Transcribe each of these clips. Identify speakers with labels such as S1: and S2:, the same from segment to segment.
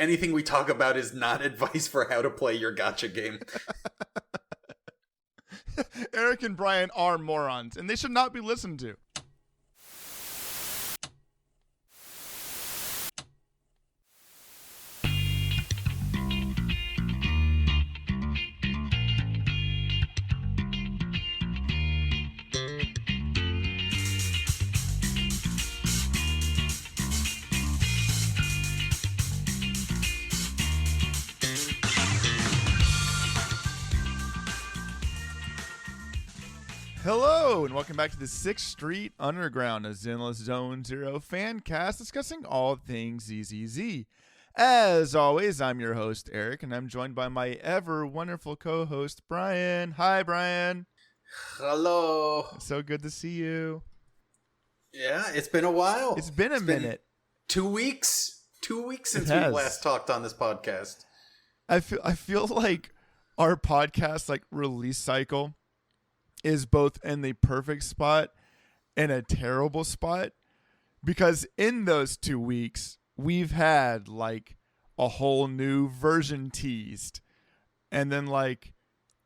S1: anything we talk about is not advice for how to play your gacha game.
S2: Eric and Brian are morons, and they should not be listened to. Hello, and welcome back to the 6th Street Underground, a Zenless Zone Zero fancast discussing all things ZZZ. As always, I'm your host, Eric, and I'm joined by my ever-wonderful co-host, Brian. Hi, Brian.
S1: Hello.
S2: So good to see you.
S1: Yeah, it's been a while.
S2: It's been a minute.
S1: 2 weeks. 2 weeks since we last talked on this podcast.
S2: I feel like our podcast release cycle is both in the perfect spot and a terrible spot, because in those 2 weeks we've had a whole new version teased, and then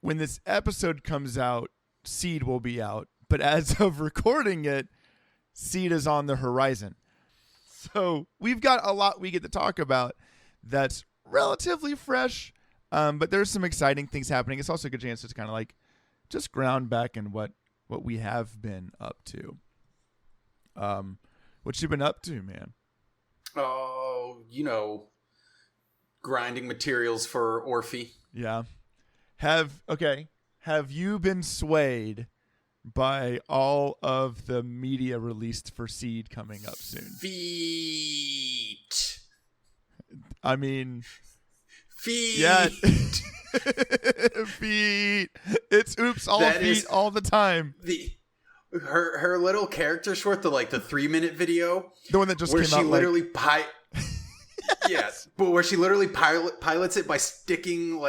S2: when this episode comes out, Seed will be out, but as of recording it, Seed is on the horizon. So we've got a lot we get to talk about that's relatively fresh, but there's some exciting things happening. It's also a good chance to kind of just ground back in what we have been up to. What you been up to, man?
S1: Oh, grinding materials for Orphe.
S2: Yeah. Have you been swayed by all of the media released for Seed coming up soon?
S1: Feet.
S2: I mean,
S1: feet.
S2: Yeah. Feet. It's oops all that feet all the time.
S1: Her little character short, the 3-minute video,
S2: the one that just
S1: where
S2: came
S1: she
S2: out
S1: literally yes, but where she literally pilots it by sticking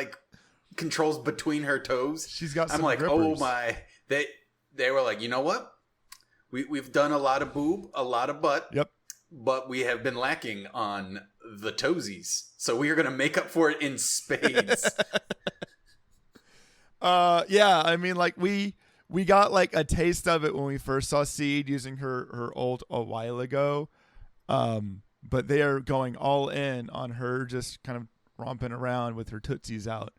S1: controls between her toes.
S2: She's got some
S1: I'm like,
S2: grippers.
S1: oh my! They were like, you know what? We've done a lot of boob, a lot of butt.
S2: Yep. But
S1: we have been lacking on the toesies, so we are going to make up for it in spades.
S2: Yeah, I mean, we got a taste of it when we first saw Seed using her ult a while ago, but they are going all in on her just kind of romping around with her tootsies out,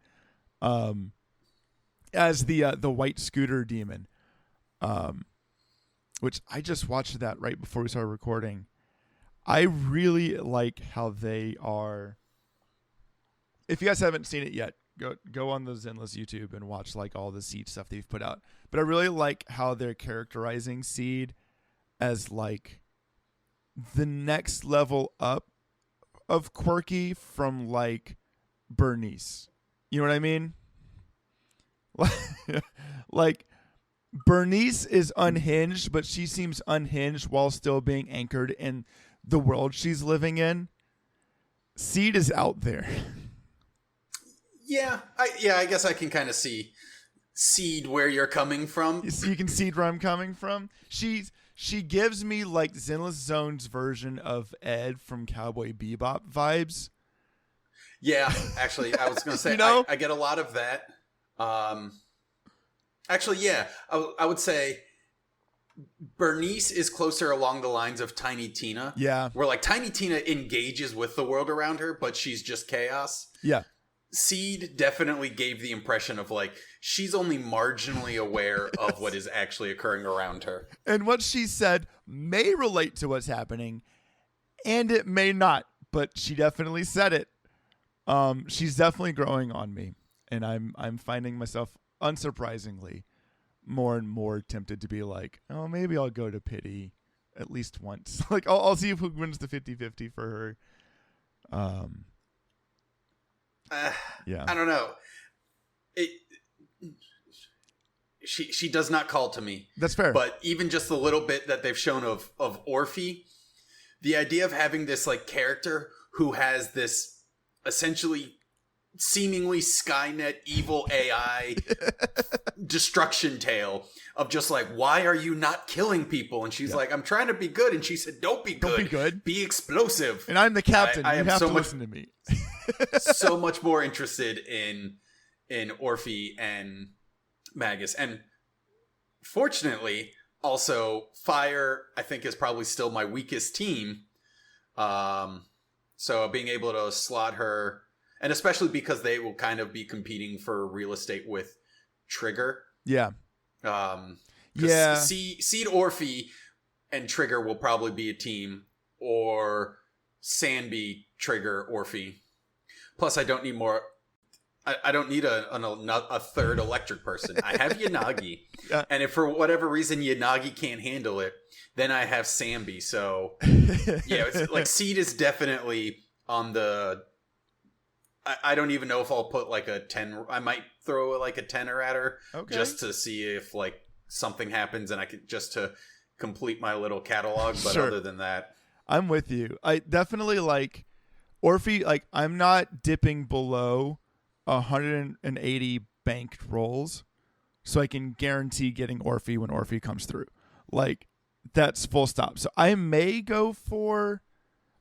S2: as the white scooter demon, which I just watched that right before we started recording. I really like how they are. If you guys haven't seen it yet, go on the Zenless YouTube and watch all the Seed stuff they've put out. But I really like how they're characterizing Seed as the next level up of quirky from Bernice. You know what I mean? Bernice is unhinged, but she seems unhinged while still being anchored in the world she's living in. Seed is out there.
S1: Yeah, I guess I can kind of see Seed where you're coming from.
S2: You can see where I'm coming from. She gives me Zenless Zone's version of Ed from Cowboy Bebop vibes.
S1: Yeah, actually, I was going to say, I get a lot of that. Actually, yeah, I would say Bernice is closer along the lines of Tiny Tina.
S2: Yeah.
S1: Where Tiny Tina engages with the world around her, but she's just chaos.
S2: Yeah.
S1: Seed definitely gave the impression of she's only marginally aware of what is actually occurring around her.
S2: And what she said may relate to what's happening, and it may not, but she definitely said it. She's definitely growing on me, and I'm finding myself, unsurprisingly, more and more tempted to be oh, maybe I'll go to pity at least once. I'll see who wins the 50-50 for her. Yeah.
S1: I don't know. She does not call to me.
S2: That's fair.
S1: But even just the little bit that they've shown of Orphe, the idea of having this character who has this essentially seemingly Skynet evil AI destruction tale of just why are you not killing people? And she's I'm trying to be good. And she said, don't be good.
S2: Don't be good.
S1: Be explosive.
S2: And I'm the captain. You have to
S1: listen
S2: to me.
S1: so much more interested in Orphe and Magus. And fortunately, also, Fire, I think, is probably still my weakest team. So being able to slot her, and especially because they will kind of be competing for real estate with Trigger.
S2: Yeah.
S1: Seed Orphe and Trigger will probably be a team, or Sanby, Trigger, Orphe. Plus, I don't need more. I don't need a third electric person. I have Yanagi.
S2: Yeah.
S1: And if for whatever reason Yanagi can't handle it, then I have Sambi. So, yeah, it's like Seed is definitely on the... I don't even know if I'll put like a 10... I might throw like a 10er at her just to see if like something happens and I could just to complete my little catalog. But
S2: Sure.
S1: Other than that...
S2: I'm with you. I definitely like Orphe. Like, I'm not dipping below 180 banked rolls, so I can guarantee getting Orphe when Orphe comes through. Like, that's full stop. So I may go for...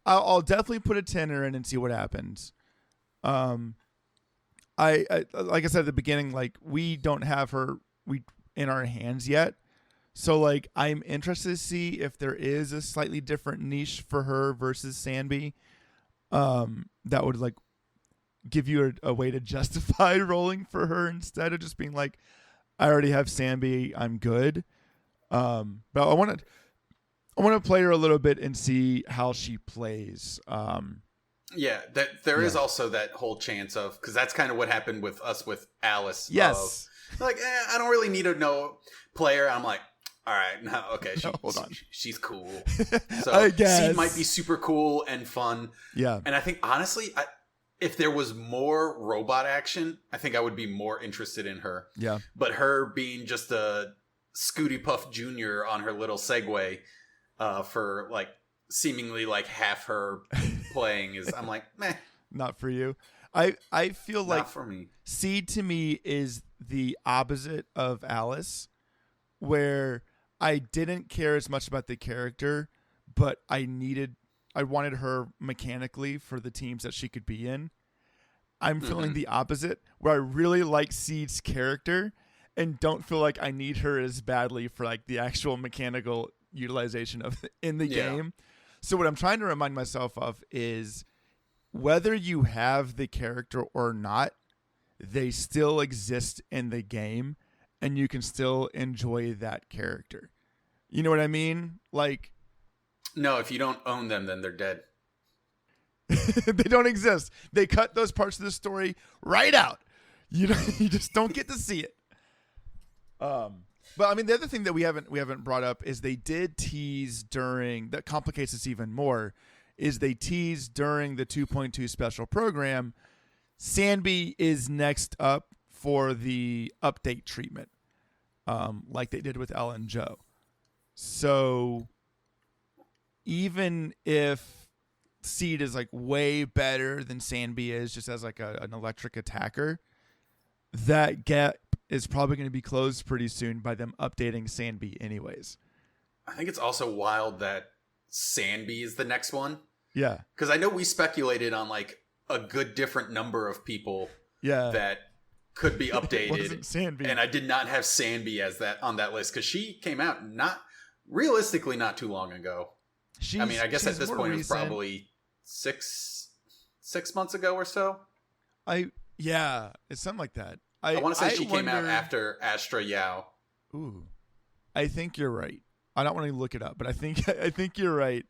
S2: I'll definitely put a 10er in and see what happens. I like I said at the beginning, like, we don't have her in our hands yet. So, like, I'm interested to see if there is a slightly different niche for her versus Sanby. That would, like, give you a way to justify rolling for her instead of just being like, I already have Sanby, I'm good. But I want to play her a little bit and see how she plays.
S1: Yeah, there is also that whole chance of, because that's kind of what happened with us with Alice.
S2: Yes.
S1: Like, I don't really need to know player. I'm like, all right, no, okay,
S2: hold on.
S1: She's cool. So
S2: I guess.
S1: Seed might be super cool and fun.
S2: Yeah.
S1: And I think, honestly, if there was more robot action, I think I would be more interested in her.
S2: Yeah.
S1: But her being just a Scooty Puff Jr. on her little Segway for, like, seemingly, like, half her playing is, I'm like, meh.
S2: Not for you. I feel like
S1: Not for me.
S2: Seed to me is the opposite of Alice, where I didn't care as much about the character, but I wanted her mechanically for the teams that she could be in. I'm feeling the opposite, where I really like Seed's character and don't feel like I need her as badly for like the actual mechanical utilization of in the game. So what I'm trying to remind myself of is whether you have the character or not, they still exist in the game and you can still enjoy that character. You know what I mean? Like,
S1: no, if you don't own them, then they're dead.
S2: they don't exist. They cut those parts of the story right out. You just don't get to see it. But I mean, the other thing that we haven't brought up is they did tease that complicates this even more, is they teased during the 2.2 special program, Sanby is next up for the update treatment, like they did with Elle and Joe. So even if Seed is like way better than Sanby is just as like an electric attacker, that gap is probably going to be closed pretty soon by them updating Sanby anyways.
S1: I think it's also wild that Sanby is the next one.
S2: Yeah.
S1: Because I know we speculated on like a good different number of people that could be updated.
S2: It wasn't Sanby.
S1: And I did not have Sanby as that on that list because she came out not too long ago. I mean, I guess at this point it's probably six months ago or so.
S2: It's something like that.
S1: I want to say she came out after Astra Yao.
S2: Ooh, I think you're right. I don't want to look it up, but I think you're right.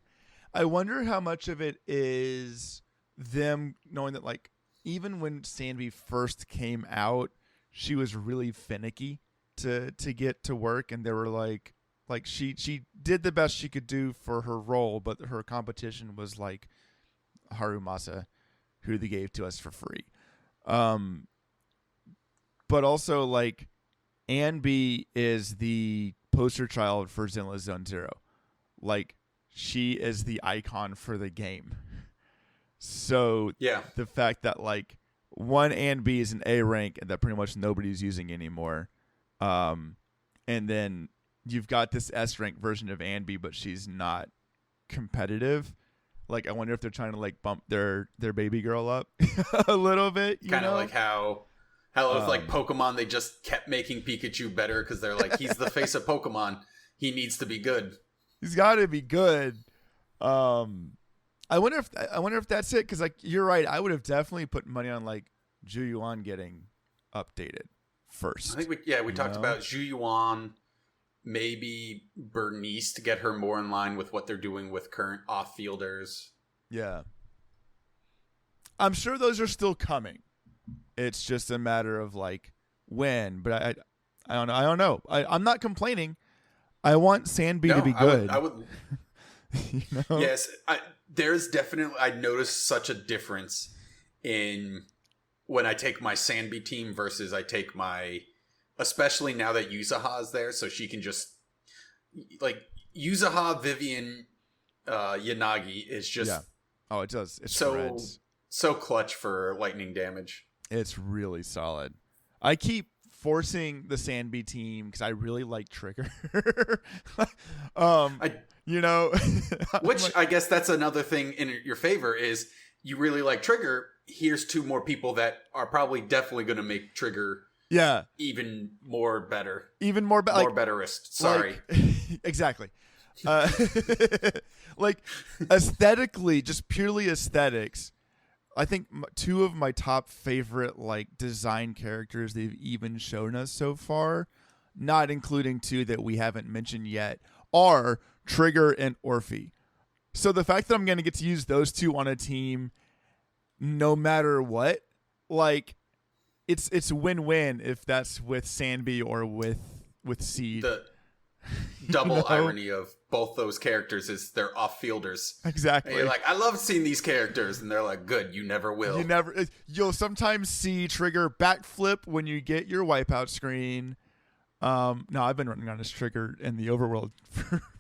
S2: I wonder how much of it is them knowing that, like, even when Sanby first came out, she was really finicky to get to work, and they were like she did the best she could do for her role, but her competition was like Harumasa, who they gave to us for free. But also, like, Anby is the poster child for Zenless Zone Zero. Like, she is the icon for the game. So the fact that, like, one Anby is an A rank and that pretty much nobody's using anymore. And then you've got this S rank version of Anby, but she's not competitive. Like, I wonder if they're trying to like bump their baby girl up a little bit.
S1: Kind of like how with like Pokemon, they just kept making Pikachu better because they're like, he's the face of Pokemon. He needs to be good.
S2: He's got to be good. I wonder if that's it, because like you're right. I would have definitely put money on like Juyuan getting updated first.
S1: I think we talked about Juyuan, maybe Bernice to get her more in line with what they're doing with current off-fielders.
S2: Yeah, I'm sure those are still coming. It's just a matter of like when. But I don't know. I'm not complaining. I want Sandby to be good.
S1: I would you know? Yes, there's definitely, I noticed such a difference in when I take my Sandby team versus I take my, especially now that Yuzaha's there, so she can just, like, Yuzaha, Vivian, Yanagi is just... Yeah.
S2: Oh, it does. It's
S1: so clutch for lightning damage.
S2: It's really solid. I keep forcing the Sandby team because I really like Trigger. You know,
S1: which like, I guess that's another thing in your favor is you really like Trigger. Here's two more people that are probably definitely going to make Trigger even more better.
S2: Even more
S1: more betterist. Sorry.
S2: Like, exactly. Like aesthetically, just purely aesthetics, I think two of my top favorite like design characters they've even shown us so far, not including two that we haven't mentioned yet, are Trigger and Orphe. So the fact that I'm going to get to use those two on a team no matter what, like it's win-win if that's with Sandby or with Seed.
S1: The double irony of both those characters is they're off-fielders.
S2: Exactly.
S1: And you're like, I love seeing these characters, and they're like, good, you never will.
S2: You'll sometimes see Trigger backflip when you get your wipeout screen. No, I've been running on this Trigger in the overworld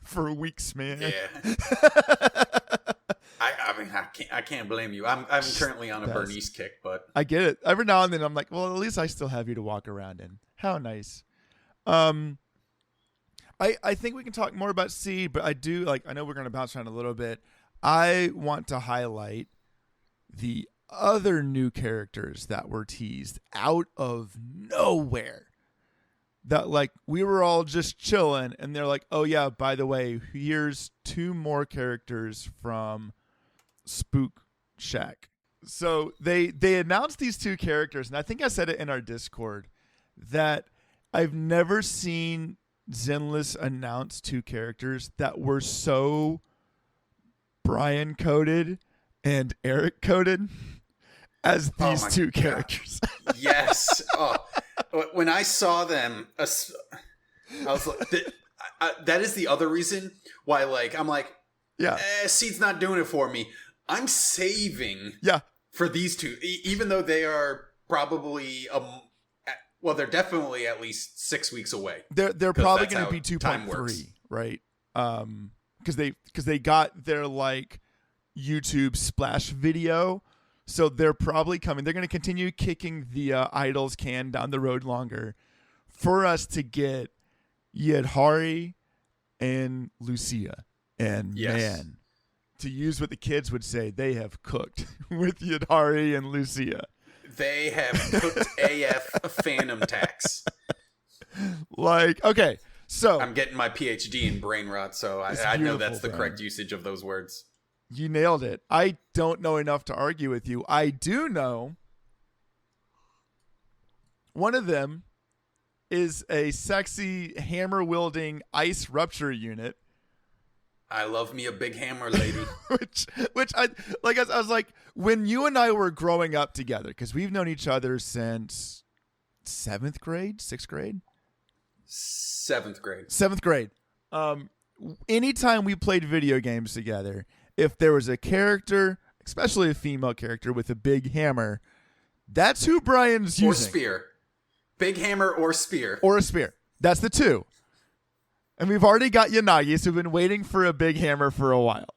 S2: for weeks, man.
S1: Yeah. I mean, I can't blame you. I'm currently on a Bernice kick, but
S2: I get it. Every now and then I'm like, well, at least I still have you to walk around in. How nice. I think we can talk more about Seed, but I do I know we're going to bounce around a little bit. I want to highlight the other new characters that were teased out of nowhere. That like we were all just chilling and they're like, oh yeah, by the way, here's two more characters from Spook Shack. So they announced these two characters, and I think I said it in our Discord that I've never seen Zenless announce two characters that were so Brian coded and Eric coded as these two characters.
S1: Yes. Oh, when I saw them, I was like, that is the other reason why, like, I'm like, Seed's not doing it for me. I'm saving for these two, even though they are probably well, they're definitely at least 6 weeks away.
S2: They're probably going to be 2.3, right? Because they got their like YouTube splash video, so they're probably coming. They're going to continue kicking the idols can down the road longer for us to get Yidhari and Lucia. And man, to use what the kids would say, they have cooked with Yidhari and Lucia.
S1: They have cooked AF Phantom Tax.
S2: Like, okay, so
S1: I'm getting my PhD in brain rot, so I know that's the correct usage of those words.
S2: You nailed it. I don't know enough to argue with you. I do know one of them is a sexy hammer-wielding ice rupture unit.
S1: I love me a big hammer, lady.
S2: which I was like, when you and I were growing up together, because we've known each other since 7th grade, 6th grade?
S1: 7th grade.
S2: 7th grade. Anytime we played video games together, if there was a character, especially a female character with a big hammer, that's who Brian's using.
S1: Or spear. Big hammer or spear.
S2: Or a spear. That's the two. And we've already got Yanagi, so we've been waiting for a big hammer for a while.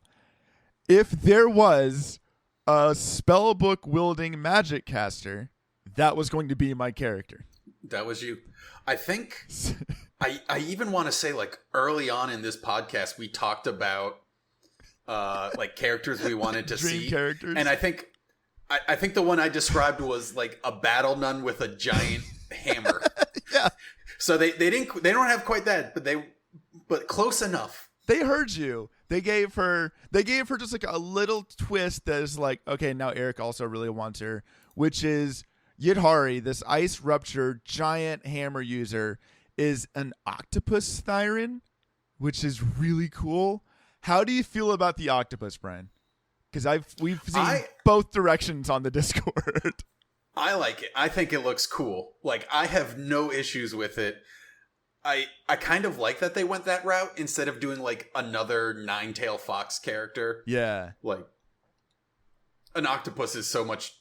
S2: If there was a spellbook wielding magic caster, that was going to be my character.
S1: That was you. I think I even want to say, like, early on in this podcast, we talked about like characters we wanted to
S2: Dream
S1: see.
S2: characters.
S1: And I think the one I described was like a battle nun with a giant hammer.
S2: Yeah.
S1: So they don't have quite that, but close enough.
S2: They heard you. They gave her just like a little twist that is like, okay, now Eric also really wants her, which is Yidhari, this ice rupture giant hammer user, is an octopus Thyran, which is really cool. How do you feel about the octopus, Brian? Because we've seen both directions on the Discord.
S1: I like it. I think it looks cool. Like, I have no issues with it. I kind of like that they went that route instead of doing like another Nine-Tail Fox character.
S2: Yeah.
S1: Like, an octopus is so much...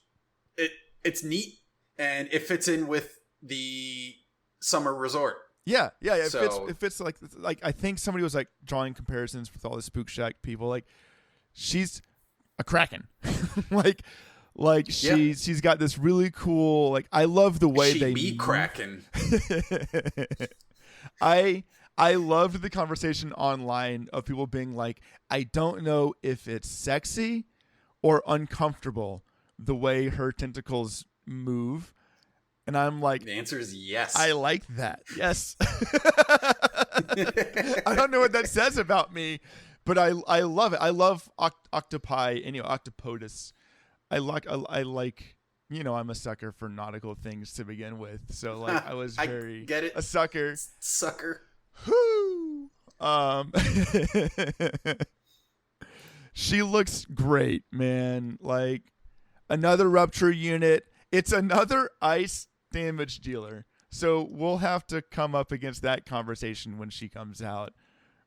S1: It's neat, and it fits in with the summer resort.
S2: Yeah. It fits like I think somebody was like drawing comparisons with all the Spook Shack people. Like, she's a Kraken. like she's got this really cool, like, I love the way they
S1: be Kraken.
S2: I loved the conversation online of people being like, I don't know if it's sexy or uncomfortable the way her tentacles move. And I'm like,
S1: the answer is yes.
S2: I like that. Yes. I don't know what that says about me, but I love it. I love octopi and octopodus. I like I'm a sucker for nautical things to begin with. So like I was very
S1: get it.
S2: A sucker.
S1: Sucker.
S2: Whoo. She looks great, man. Like, another rupture unit. It's another ice damage dealer. So we'll have to come up against that conversation when she comes out,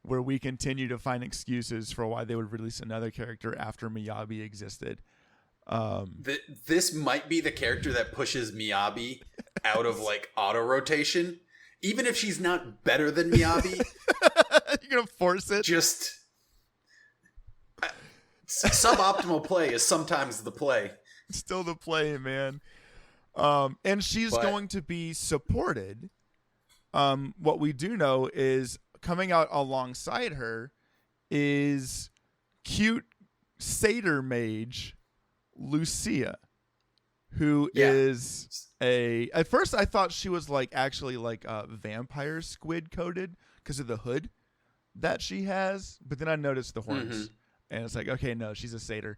S2: where we continue to find excuses for why they would release another character after Miyabi existed.
S1: This might be the character that pushes Miyabi out of like auto rotation. Even if she's not better than Miyabi,
S2: you're gonna force it.
S1: Just suboptimal play is sometimes the play.
S2: Still the play, man. And she's going to be supported. What we do know is coming out alongside her is cute satyr mage Lucia, who is at first I thought she was like actually like vampire squid coated because of the hood that she has, but then I noticed the horns and it's like, okay, no, she's a satyr.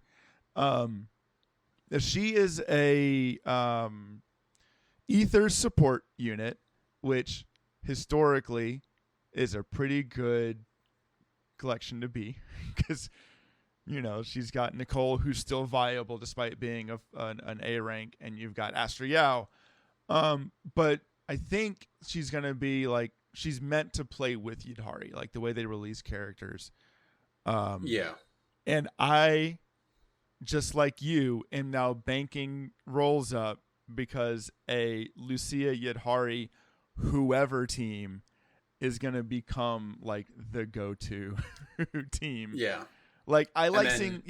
S2: She is a ether support unit, which historically is a pretty good collection to be, because she's got Nicole, who's still viable despite being an A rank, and you've got Astra Yao. But I think she's going to be like, she's meant to play with Yidhari, like the way they release characters. And I, just like you, am now banking rolls up because a Lucia Yidhari whoever team is going to become like the go-to team.
S1: Yeah.
S2: Like, I like seeing,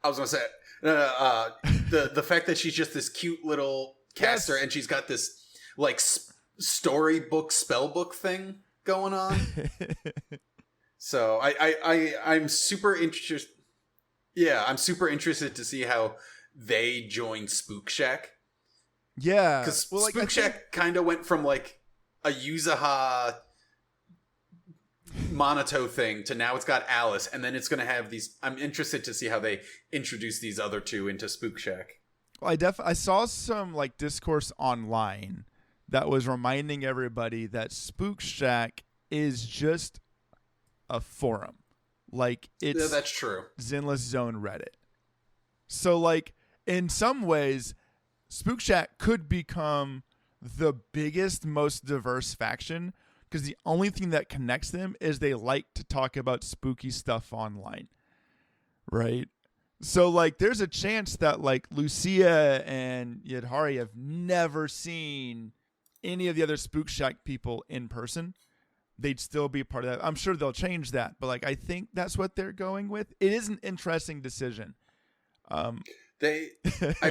S1: I was going to say, the fact that she's just this cute little caster, and she's got this like storybook spellbook thing going on. So I'm super interested. Yeah, I'm super interested to see how they join Spook Shack.
S2: Yeah,
S1: because Spook Shack kind of went from like a Yuzaha Monato thing to now it's got Alice, and then it's going to have these. I'm interested to see how they introduce these other two into Spook Shack.
S2: Well, I saw some like discourse online that was reminding everybody that Spook Shack is just a forum. Like, it's
S1: that's true.
S2: Zenless Zone Reddit. So like, in some ways, Spook Shack could become the biggest, most diverse faction, because the only thing that connects them is they like to talk about spooky stuff online, right? So like, there's a chance that like Lucia and Yidhari have never seen any of the other Spook Shack people in person. They'd still be part of that. I'm sure they'll change that, but like, I think that's what they're going with. It is an interesting decision.
S1: I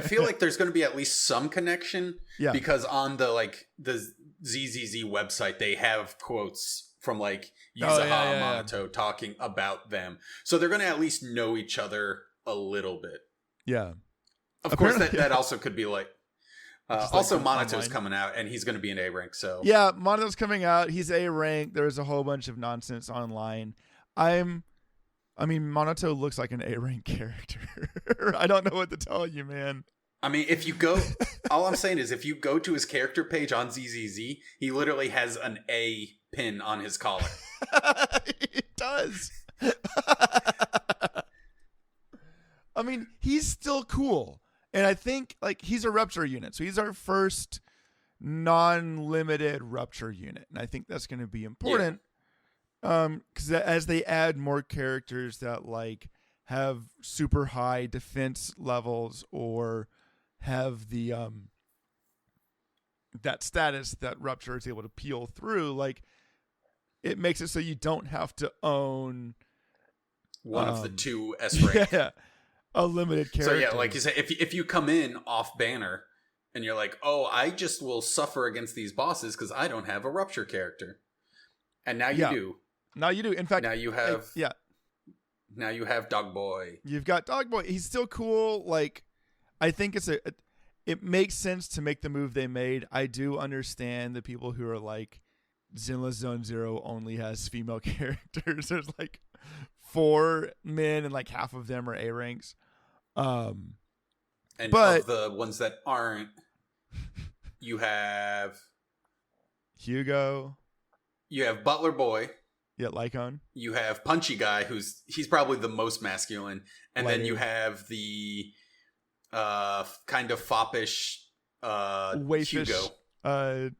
S1: feel like there's going to be at least some connection, because on the like the ZZZ website they have quotes from like
S2: Oh,
S1: Yuzaha
S2: yeah,
S1: and
S2: yeah.
S1: Minato talking about them. So they're going to at least know each other a little bit.
S2: Yeah.
S1: Of course,
S2: Apparently-
S1: that also could be like...
S2: Just
S1: also,
S2: like
S1: Monato's
S2: online.
S1: coming out, and he's going to be an A rank. So
S2: Yeah, Monato's coming out. He's A rank. There's a whole bunch of nonsense online. Minato looks like an A rank character. I don't know what to tell you, man.
S1: I mean, if you go, all I'm saying is if you go to his character page on ZZZ, he literally has an A pin on his collar.
S2: He does. I mean, he's still cool. And I think like he's a rupture unit. So he's our first non-limited rupture unit. And I think that's going to be important. Because as they add more characters that like have super high defense levels or have the that status that rupture is able to peel through, like it makes it so you don't have to own
S1: one of the two S rank.
S2: Yeah, a limited character.
S1: So yeah, like you said, if you come in off banner and you're like, oh, I just will suffer against these bosses because I don't have a rupture character, and now you do.
S2: Now you do. In fact,
S1: now you have Now you have Dog Boy.
S2: You've got Dog Boy. He's still cool. Like, I think it makes sense to make the move they made. I do understand the people who are like, Zenless Zone Zero only has female characters. There's like 4 men and like half of them are A ranks.
S1: And
S2: but
S1: of the ones that aren't, you have
S2: Hugo.
S1: You have Butler Boy.
S2: Yeah, Lycon.
S1: You have Punchy Guy, he's probably the most masculine. And
S2: Lighter.
S1: then you have the kind of foppish
S2: Waifish,
S1: Hugo.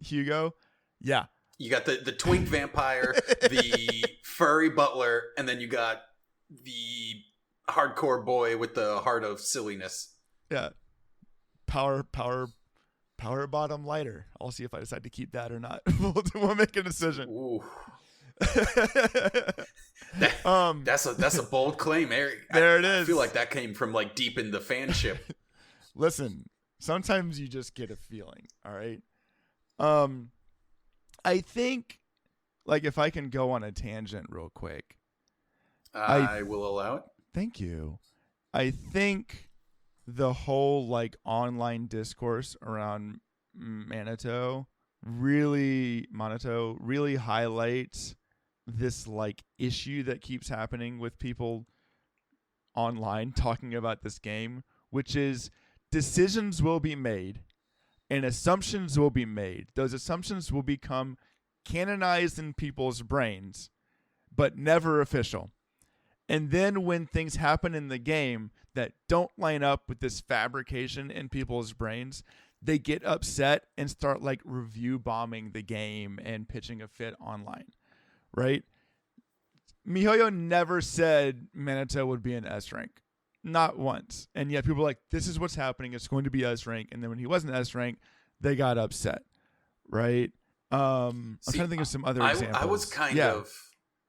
S2: Hugo. Yeah.
S1: You got the twink vampire, the furry butler, and then you got the hardcore boy with the heart of silliness.
S2: Yeah. Power bottom lighter. I'll see if I decide to keep that or not. We'll make a decision.
S1: Ooh. That's a bold claim, Eric.
S2: There it is.
S1: I feel like that came from like deep in the fanship.
S2: Listen, sometimes you just get a feeling, all right? I think, like, if I can go on a tangent real quick.
S1: I will allow it.
S2: Thank you. I think the whole, like, online discourse around Minato really highlights this, like, issue that keeps happening with people online talking about this game, which is decisions will be made and assumptions will be made. Those assumptions will become canonized in people's brains, but never official. And then when things happen in the game that don't line up with this fabrication in people's brains, they get upset and start like review bombing the game and pitching a fit online, right? MiHoYo never said Minato would be an S rank. Not once. And yet people are like, this is what's happening. It's going to be S rank. And then when he wasn't S rank, they got upset, right? I'm trying to think of some other examples.
S1: I was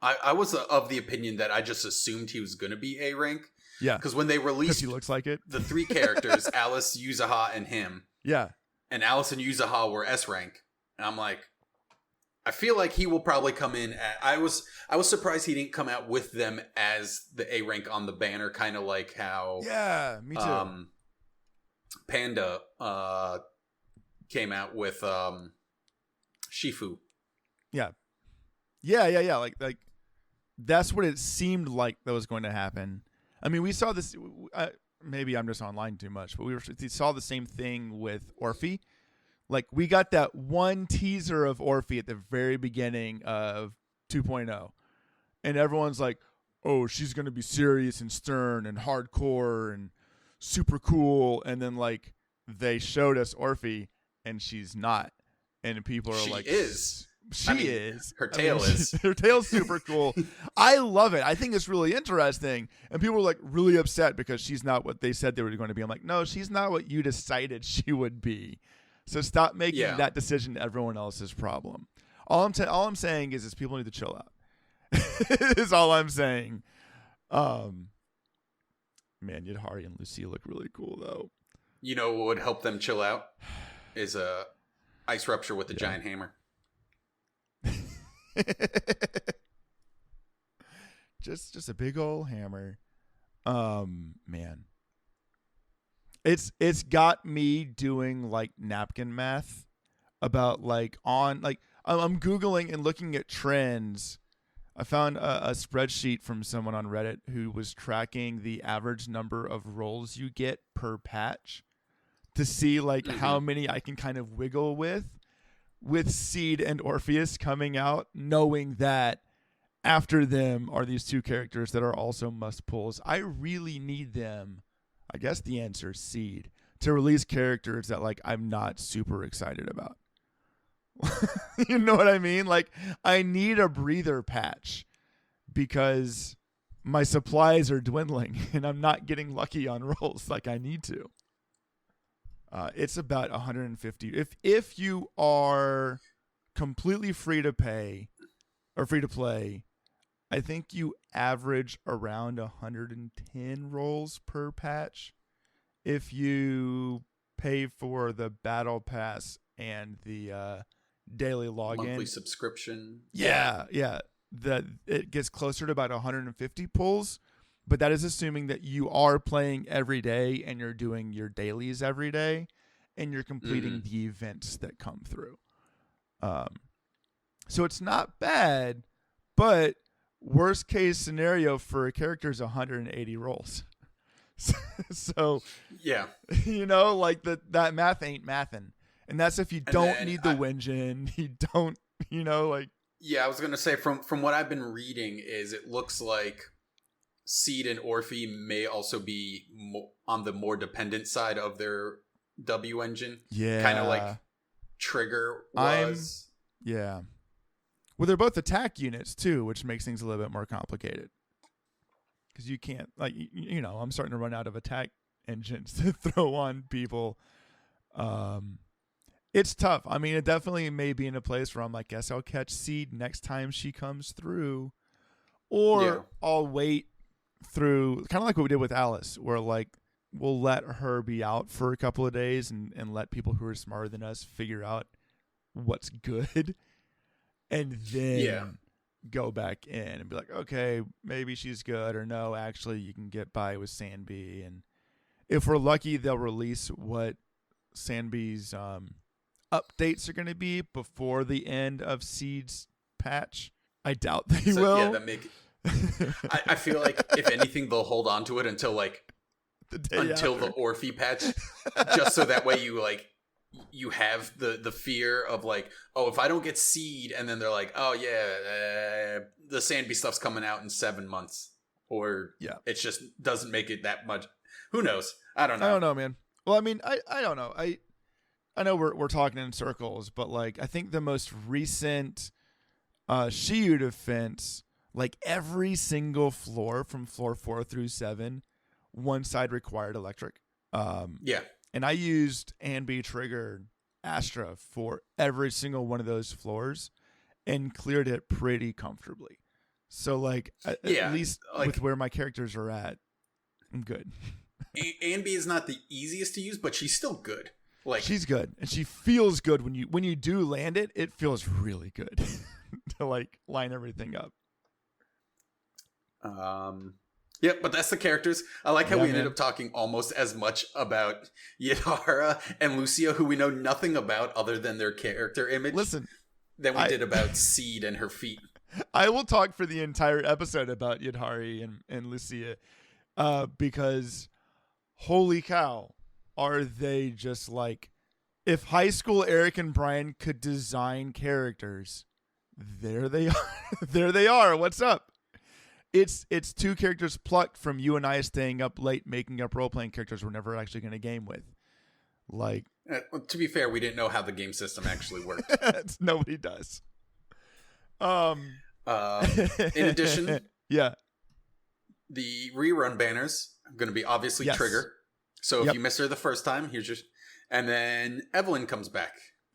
S1: I was of the opinion that I just assumed he was going to be A rank.
S2: Yeah.
S1: Because when they released
S2: he looks like it.
S1: the 3 characters, Alice, Yuzaha, and him.
S2: Yeah.
S1: And Alice and Yuzaha were S rank. And I'm like, I feel like he will probably come in at... I was surprised he didn't come out with them as the A rank on the banner, kind of like how...
S2: Yeah, me too.
S1: Panda came out with Shifu.
S2: Yeah. Like that's what it seemed like that was going to happen. I mean, we saw this. Maybe I'm just online too much, but we saw the same thing with Orphe. Like we got that one teaser of Orphe at the very beginning of 2.0, and everyone's like, "Oh, she's going to be serious and stern and hardcore and super cool." And then like they showed us Orphe, and she's not. And people are like, She is.
S1: Her tail is.
S2: Her tail's super cool. I love it. I think it's really interesting. And people were like really upset because she's not what they said they were going to be. I'm like, no, she's not what you decided she would be. So stop making that decision everyone else's problem. All I'm saying is people need to chill out. Is all I'm saying. Man, Yidhari and Lucia look really cool though.
S1: You know what would help them chill out is a ice rupture with a giant hammer.
S2: just a big old hammer. Man. It's got me doing like napkin math about like on like I'm Googling and looking at trends. I found a spreadsheet from someone on Reddit who was tracking the average number of rolls you get per patch to see like how many I can kind of wiggle with Seed and Orpheus coming out, knowing that after them are these two characters that are also must pulls. I really need them. I guess the answer is Seed to release characters that like I'm not super excited about. You know what I mean? Like I need a breather patch because my supplies are dwindling and I'm not getting lucky on rolls like I need to. It's about 150. If you are completely free to pay or free to play, I think you average around 110 rolls per patch. If you pay for the battle pass and the daily login,
S1: monthly subscription.
S2: Yeah. That it gets closer to about 150 pulls, but that is assuming that you are playing every day and you're doing your dailies every day and you're completing the events that come through. So it's not bad, but worst case scenario for a character is 180 rolls. So
S1: yeah,
S2: you know, like that math ain't mathin'. And that's if you don't need the Wenjin. You don't, you know, like.
S1: Yeah, I was going to say from what I've been reading is it looks like Seed and Orphe may also be on the more dependent side of their W engine.
S2: Yeah.
S1: Kind of like Trigger was.
S2: Yeah. Well, they're both attack units too, which makes things a little bit more complicated. Because you can't, like, you know, I'm starting to run out of attack engines to throw on people. It's tough. I mean, it definitely may be in a place where I'm like, guess I'll catch Seed next time she comes through. Or I'll wait through, kind of like what we did with Alice, where like we'll let her be out for a couple of days and let people who are smarter than us figure out what's good. And then go back in and be like, okay, maybe she's good, or no, actually you can get by with Sandby. And if we're lucky, they'll release what Sandby's updates are going to be before the end of Seed's patch. I doubt they will.
S1: Yeah, that make. I feel like if anything, they'll hold on to it until like the Orphe patch, just so that way you have the fear of like, oh, if I don't get Seed, and then they're like, oh yeah, the Sandby stuff's coming out in 7 months, or it just doesn't make it that much. Who knows? I don't know,
S2: man. Well, I mean, I don't know. I know we're talking in circles, but like I think the most recent Shiyu defense, like every single floor from floor 4 through 7, one side required electric. And I used Anby Trigger Astra for every single one of those floors and cleared it pretty comfortably. So like at least like, with where my characters are at, I'm good.
S1: Anby is not the easiest to use, but she's still good. Like
S2: she's good, and she feels good when you do land it. It feels really good to like line everything up.
S1: Yeah, but that's the characters. I like how we ended up talking almost as much about Yidhari and Lucia, who we know nothing about other than their character image.
S2: Listen,
S1: than we did about Seed and her feet.
S2: I will talk for the entire episode about Yidhari and Lucia, because holy cow. Are they just like, if high school Eric and Brian could design characters, there they are. There they are. What's up? It's two characters plucked from you and I staying up late making up role-playing characters we're never actually going to game with. Like,
S1: to be fair, we didn't know how the game system actually worked.
S2: Nobody does.
S1: In addition, the rerun banners are going to be obviously Trigger. So if you miss her the first time, here's your... And then Evelyn comes back.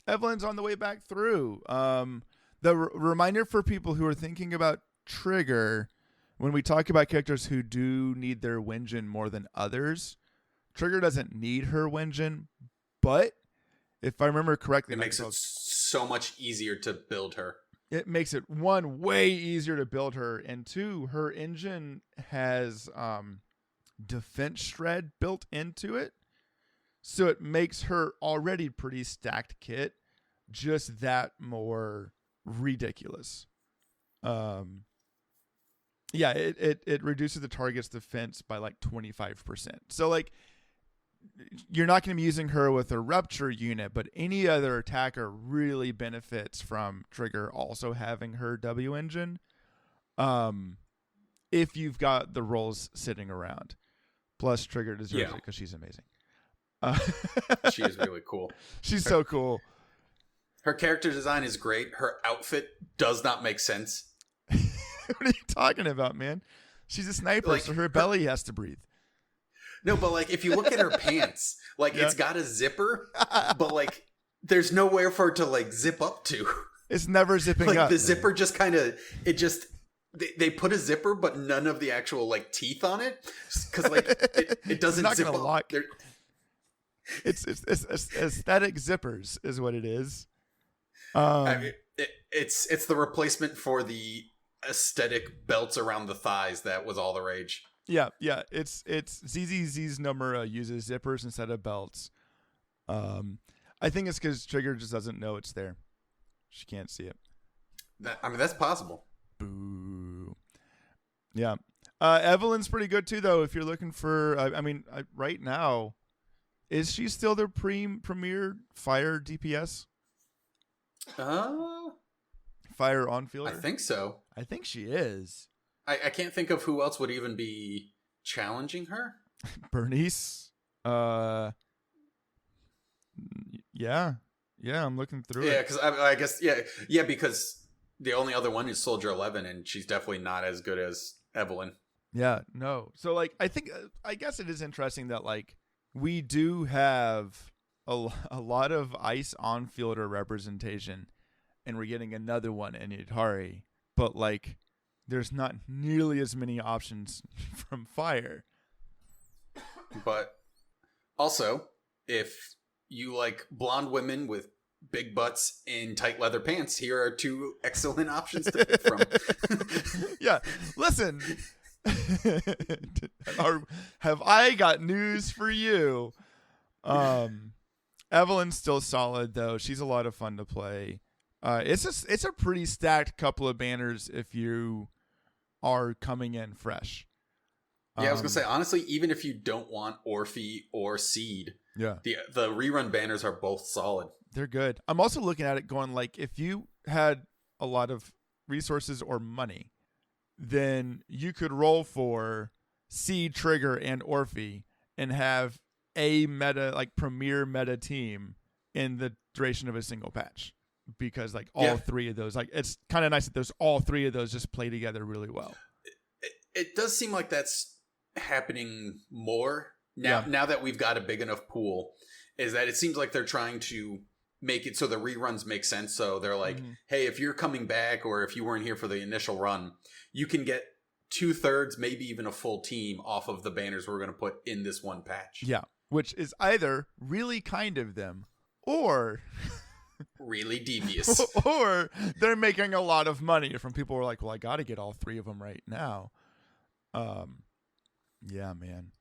S2: Evelyn's on the way back through. The reminder for people who are thinking about Trigger, when we talk about characters who do need their Wenjin more than others, Trigger doesn't need her Wenjin, but if I remember correctly...
S1: It makes it so much easier to build her.
S2: it makes it, one, way easier to build her, and two, her engine has defense shred built into it, so it makes her already pretty stacked kit just that more ridiculous. Yeah, it reduces the target's defense by like 25%. So like, you're not going to be using her with a rupture unit, but any other attacker really benefits from Trigger also having her W engine. If you've got the rolls sitting around, plus Trigger deserves it because she's amazing.
S1: She is really cool.
S2: She's so cool.
S1: Her character design is great. Her outfit does not make sense.
S2: What are you talking about, man? She's a sniper, like, so her belly has to breathe.
S1: No, but like if you look at her pants, like it's got a zipper, but like there's nowhere for it to like zip up to.
S2: It's never zipping
S1: like
S2: up.
S1: The zipper just kind of, it just, they put a zipper, but none of the actual like teeth on it, because like it doesn't zip up. Lock.
S2: It's aesthetic zippers is what it is.
S1: I mean, it's the replacement for the aesthetic belts around the thighs that was all the rage.
S2: Yeah. It's ZZZ's Nomura uses zippers instead of belts. I think it's because Trigger just doesn't know it's there. She can't see it.
S1: That's possible.
S2: Boo. Yeah. Evelyn's pretty good too, though. If you're looking for, right now, is she still the premier fire DPS? Fire on fielder?
S1: I think so.
S2: I think she is.
S1: I can't think of who else would even be challenging her.
S2: Bernice. Yeah, I'm looking through it.
S1: Yeah, because I guess because the only other one is Soldier 11, and she's definitely not as good as Evelyn.
S2: Yeah, no. So like, I guess it is interesting that like we do have a lot of ice on fielder representation, and we're getting another one in Yidhari, but like there's not nearly as many options from fire.
S1: But also, if you like blonde women with big butts in tight leather pants, here are two excellent options to pick from.
S2: Yeah, listen. Have I got news for you? Evelyn's still solid though. She's a lot of fun to play. It's a pretty stacked couple of banners if you are coming in fresh.
S1: Yeah, I was gonna say, honestly, even if you don't want Orphe or Seed, the rerun banners are both solid.
S2: They're good. I'm also looking at it going like, if you had a lot of resources or money, then you could roll for Seed, Trigger, and Orphe and have a meta, like premier meta team in the duration of a single patch. Because like all three of those, like it's kind of nice that there's all three of those just play together really well.
S1: It does seem like that's happening more now that we've got a big enough pool, is that it seems like they're trying to make it so the reruns make sense. So they're like, hey, if you're coming back or if you weren't here for the initial run, you can get 2/3, maybe even a full team off of the banners we're going to put in this one patch.
S2: Yeah, which is either really kind of them or
S1: really devious.
S2: Or they're making a lot of money from people who are like, well, I got to get all three of them right now. Yeah, man.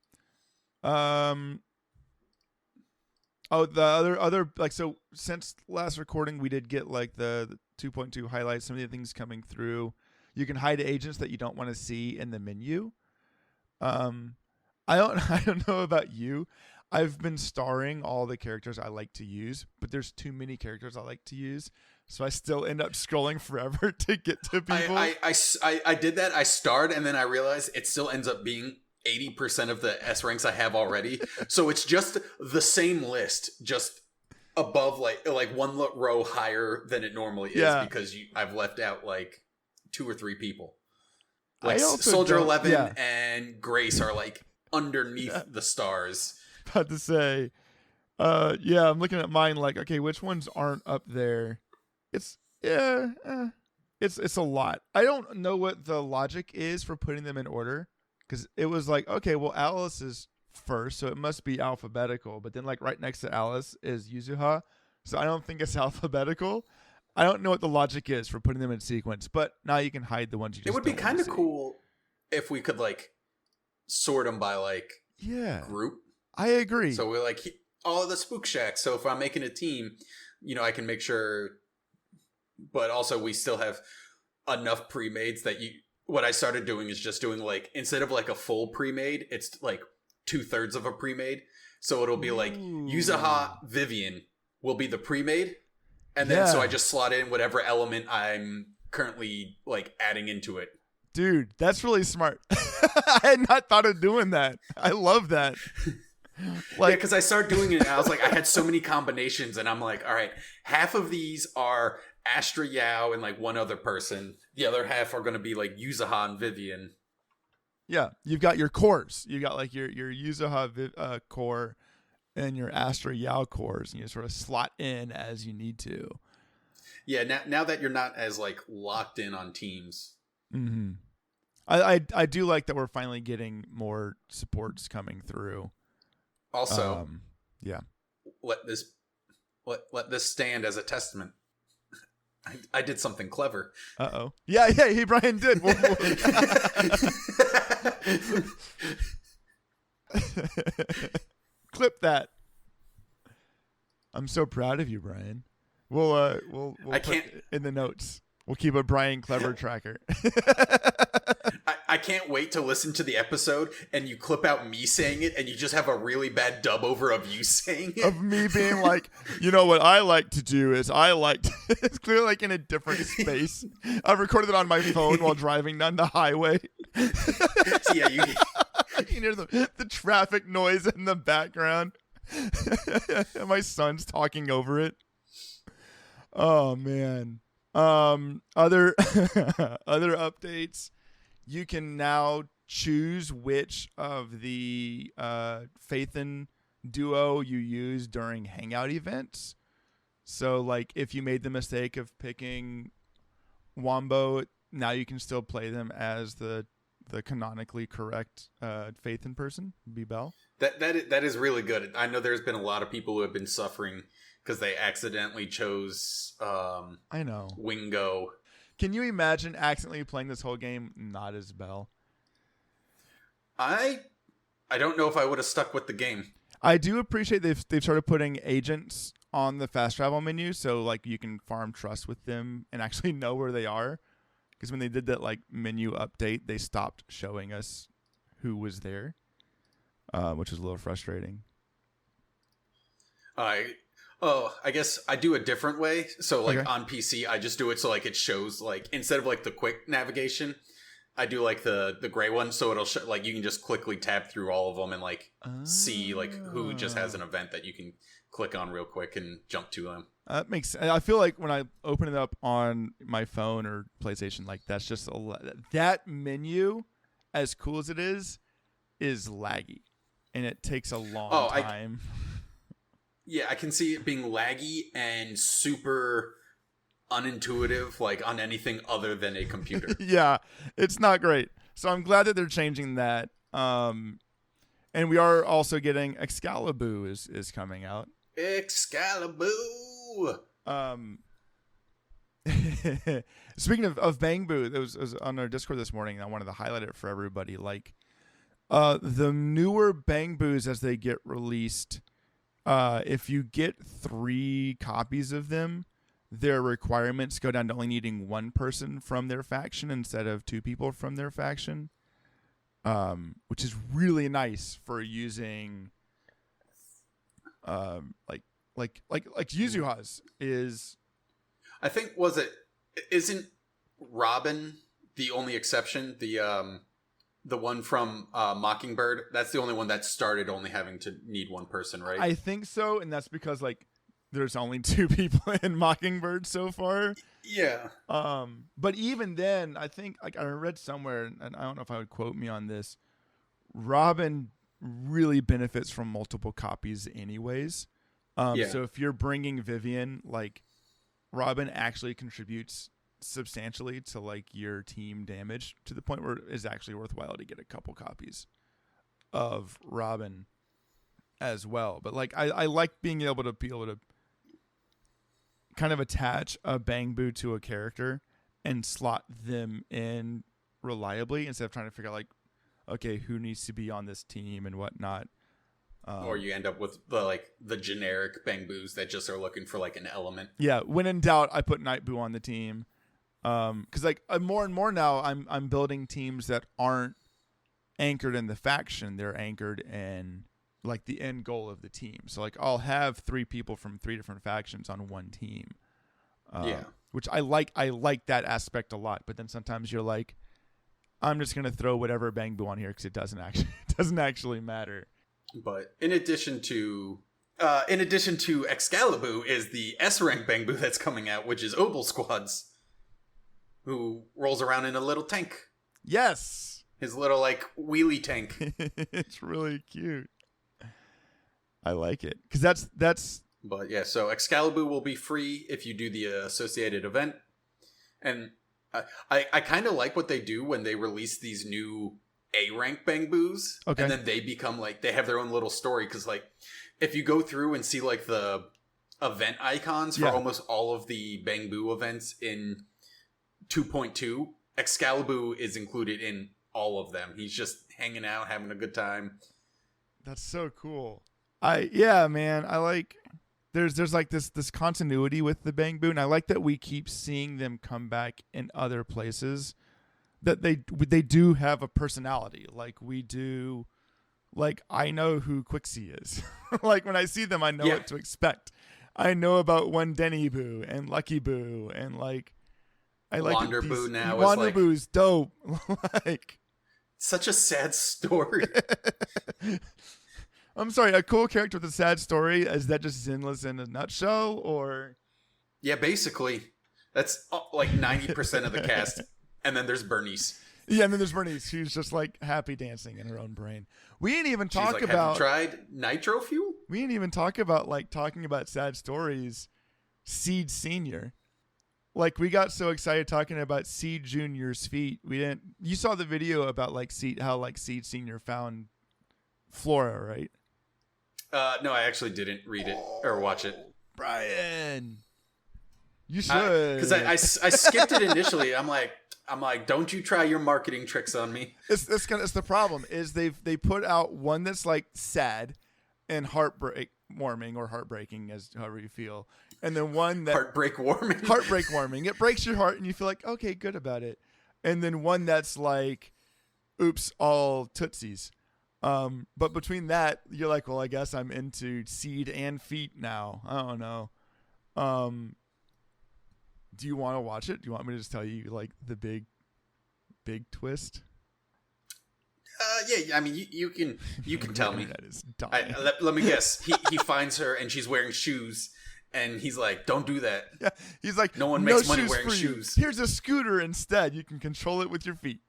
S2: Oh, the other like, so since last recording, we did get like the 2.2 highlights, some of the things coming through. You can hide agents that you don't want to see in the menu. I don't know about you. I've been starring all the characters I like to use, but there's too many characters I like to use, so I still end up scrolling forever to get to people.
S1: I did that. I starred, and then I realized it still ends up being 80% of the S ranks I have already. So it's just the same list, just above like one row higher than it normally is, because I've left out like 2 or 3 people. Like Soldier 11 and Grace are like underneath the stars.
S2: About to say, I'm looking at mine like, okay, which ones aren't up there? It's a lot. I don't know what the logic is for putting them in order, because it was like, okay, well, Alice is first, so it must be alphabetical, but then like right next to Alice is Yuzuha, so I don't think it's alphabetical. I don't know what the logic is for putting them in sequence, but now you can hide the ones you just
S1: It would be
S2: don't
S1: kind
S2: wanna
S1: of
S2: see.
S1: cool if we could like sort them by like group.
S2: I agree.
S1: So we're like all the spook shacks. So if I'm making a team, I can make sure, but also we still have enough pre-mades that what I started doing is just doing like, instead of like a full pre-made, it's like 2/3 of a pre-made. So it'll be like Yuzaha Vivian will be the pre-made. And then so I just slot in whatever element I'm currently like adding into it.
S2: Dude, that's really smart. I had not thought of doing that. I love that.
S1: Like, because I started doing it and I was like, I had so many combinations and I'm like, all right, half of these are Astra Yao and like one other person. The other half are going to be like Yuzaha and Vivian.
S2: Yeah, you've got your cores. You got like your Yuzaha core and your Astra Yao cores, and you sort of slot in as you need to.
S1: Yeah, now that you're not as like locked in on teams.
S2: Mm-hmm. I do like that we're finally getting more supports coming through.
S1: Also,
S2: yeah.
S1: Let this stand as a testament. I did something clever.
S2: Uh-oh. Yeah, he Brian did. Clip that. I'm so proud of you, Brian. We'll put it in the notes. We'll keep a Brian Clever tracker.
S1: I can't wait to listen to the episode and you clip out me saying it and you just have a really bad dub over of you saying it.
S2: Of me being like, what I like to do is it's clearly like in a different space. I've recorded it on my phone while driving down the highway.
S1: So yeah, you
S2: can hear the traffic noise in the background. My son's talking over it. Oh man. Other updates. You can now choose which of the Phaethon duo you use during hangout events. So, like, if you made the mistake of picking Wombo, now you can still play them as the canonically correct Phaethon person, Bell.
S1: That is really good. I know there's been a lot of people who have been suffering because they accidentally chose
S2: I know
S1: Wingo.
S2: Can you imagine accidentally playing this whole game not as Bell?
S1: I don't know if I would have stuck with the game.
S2: I do appreciate they've started putting agents on the fast travel menu, so like you can farm trust with them and actually know where they are. Because when they did that like menu update, they stopped showing us who was there, which was a little frustrating.
S1: I guess I do a different way. So like
S2: Okay.
S1: on PC, I just do it so like it shows like instead of like the quick navigation, I do like the gray one. So it'll show like you can just quickly tab through all of them and like see like who just has an event that you can click on real quick and jump to them.
S2: That makes sense. I feel like when I open it up on my phone or PlayStation, like that's just that menu, as cool as it is laggy, and it takes a long time.
S1: Yeah, I can see it being laggy and super unintuitive, like on anything other than a computer.
S2: Yeah, it's not great. So I'm glad that they're changing that. And we are also getting Excalibur is coming out.
S1: Excalibur.
S2: Speaking of Bangbu, it was on our Discord this morning, and I wanted to highlight it for everybody. Like, the newer Bangbus as they get released. If you get 3 copies of them, their requirements go down to only needing 1 person from their faction instead of 2 people from their faction, which is really nice for using, like Yuzuha's is.
S1: I think isn't Robin the only exception? The one from Mockingbird, that's the only one that started only having to need 1 person, right?
S2: I think so, and that's because like there's only 2 people in Mockingbird so far.
S1: Yeah.
S2: But even then, I think like I read somewhere, and I don't know if I would quote me on this, Robin really benefits from multiple copies anyways. So if you're bringing Vivian, like Robin actually contributes substantially to like your team damage to the point where it's actually worthwhile to get a couple copies of Robin as well. But like I like being able to kind of attach a Bang Boo to a character and slot them in reliably instead of trying to figure out like, okay, who needs to be on this team and whatnot.
S1: Or you end up with the generic Bang Boos that just are looking for like an element.
S2: Yeah, when in doubt, I put Night Boo on the team. Because like more and more now, I'm building teams that aren't anchored in the faction; they're anchored in like the end goal of the team. So like I'll have 3 people from 3 different factions on one team. Which I like. I like that aspect a lot. But then sometimes you're like, I'm just gonna throw whatever Bang Boo on here because it doesn't actually matter.
S1: But in addition to Excalibur is the S rank Bang Boo that's coming out, which is Obel Squads, who rolls around in a little tank.
S2: Yes,
S1: his little like wheelie tank.
S2: It's really cute. I like it because that's.
S1: But yeah, so Excalibur will be free if you do the associated event, and I kind of like what they do when they release these new A rank Bang Boos, and then they become like they have their own little story. Because like if you go through and see like the event icons for almost all of the Bang Boo events in 2.2, Excalibur is included in all of them. He's just hanging out, having a good time.
S2: That's so cool. Man, I like. There's like this continuity with the Bang Boo, and I like that we keep seeing them come back in other places. That they do have a personality, like we do. Like I know who Quixie is. Like when I see them, I know what to expect. I know about One Denny Boo and Lucky Boo, and like I like
S1: Wander Boo now.
S2: Wander Boo's dope. Like
S1: such a sad story.
S2: I'm sorry, a cool character with a sad story. Is that just Zenless in a nutshell, or?
S1: Yeah, basically, that's like 90% of the cast, and then there's Bernice.
S2: Yeah, and then there's Bernice, who's just like happy dancing in her own brain. We ain't even talk about.
S1: Have you tried Nitro Fuel?
S2: We ain't even talk about like talking about sad stories. Seed Senior, like we got so excited talking about Seed Junior's feet. We didn't. You saw the video about like how like Seed Senior found Flora, right?
S1: No, I actually didn't read it or watch it.
S2: Brian, you should.
S1: Because I skipped it initially. I'm like, don't you try your marketing tricks on me.
S2: It's the problem is they put out one that's like sad and warming or heartbreaking, as however you feel, and then one that
S1: heartbreak warming.
S2: It breaks your heart and you feel like okay, good about it, and then one that's like, oops, all tootsies. But between that, you're like, well, I guess I'm into seed and feet now. I don't know. Do you want to watch it? Do you want me to just tell you like the big twist?
S1: Yeah. I mean, you can tell me.
S2: That is dumb.
S1: Let me guess. He finds her and she's wearing shoes, and he's like, "Don't do that."
S2: Yeah. He's like,
S1: "No one makes money wearing shoes.
S2: Here's a scooter instead. You can control it with your feet."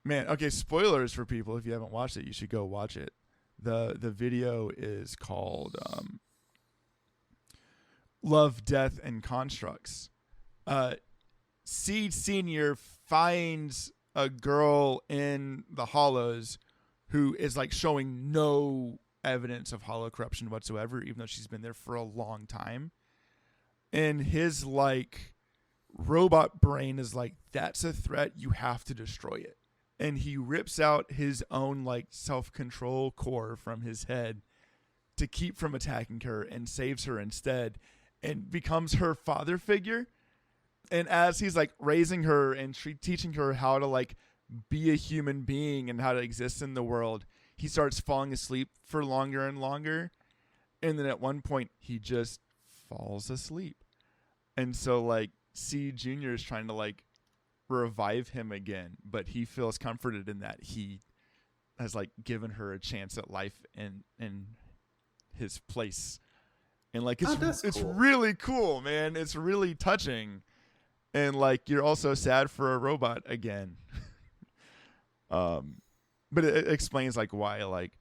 S2: Man, okay, spoilers for people. If you haven't watched it, you should go watch it. The video is called Love, Death, and Constructs. Seed Senior finds a girl in the Hollows who is like showing no evidence of hollow corruption whatsoever, even though she's been there for a long time. And his like robot brain is like, that's a threat. You have to destroy it. And he rips out his own like self-control core from his head to keep from attacking her and saves her instead and becomes her father figure. And as he's like raising her and teaching her how to like be a human being and how to exist in the world, he starts falling asleep for longer and longer. And then at one point he just falls asleep. And so like C Jr. is trying to like revive him again, but he feels comforted in that he has like given her a chance at life in his place. And like it's
S1: cool.
S2: Really cool, man. It's really touching. And like you're also sad for a robot again. But it explains like why like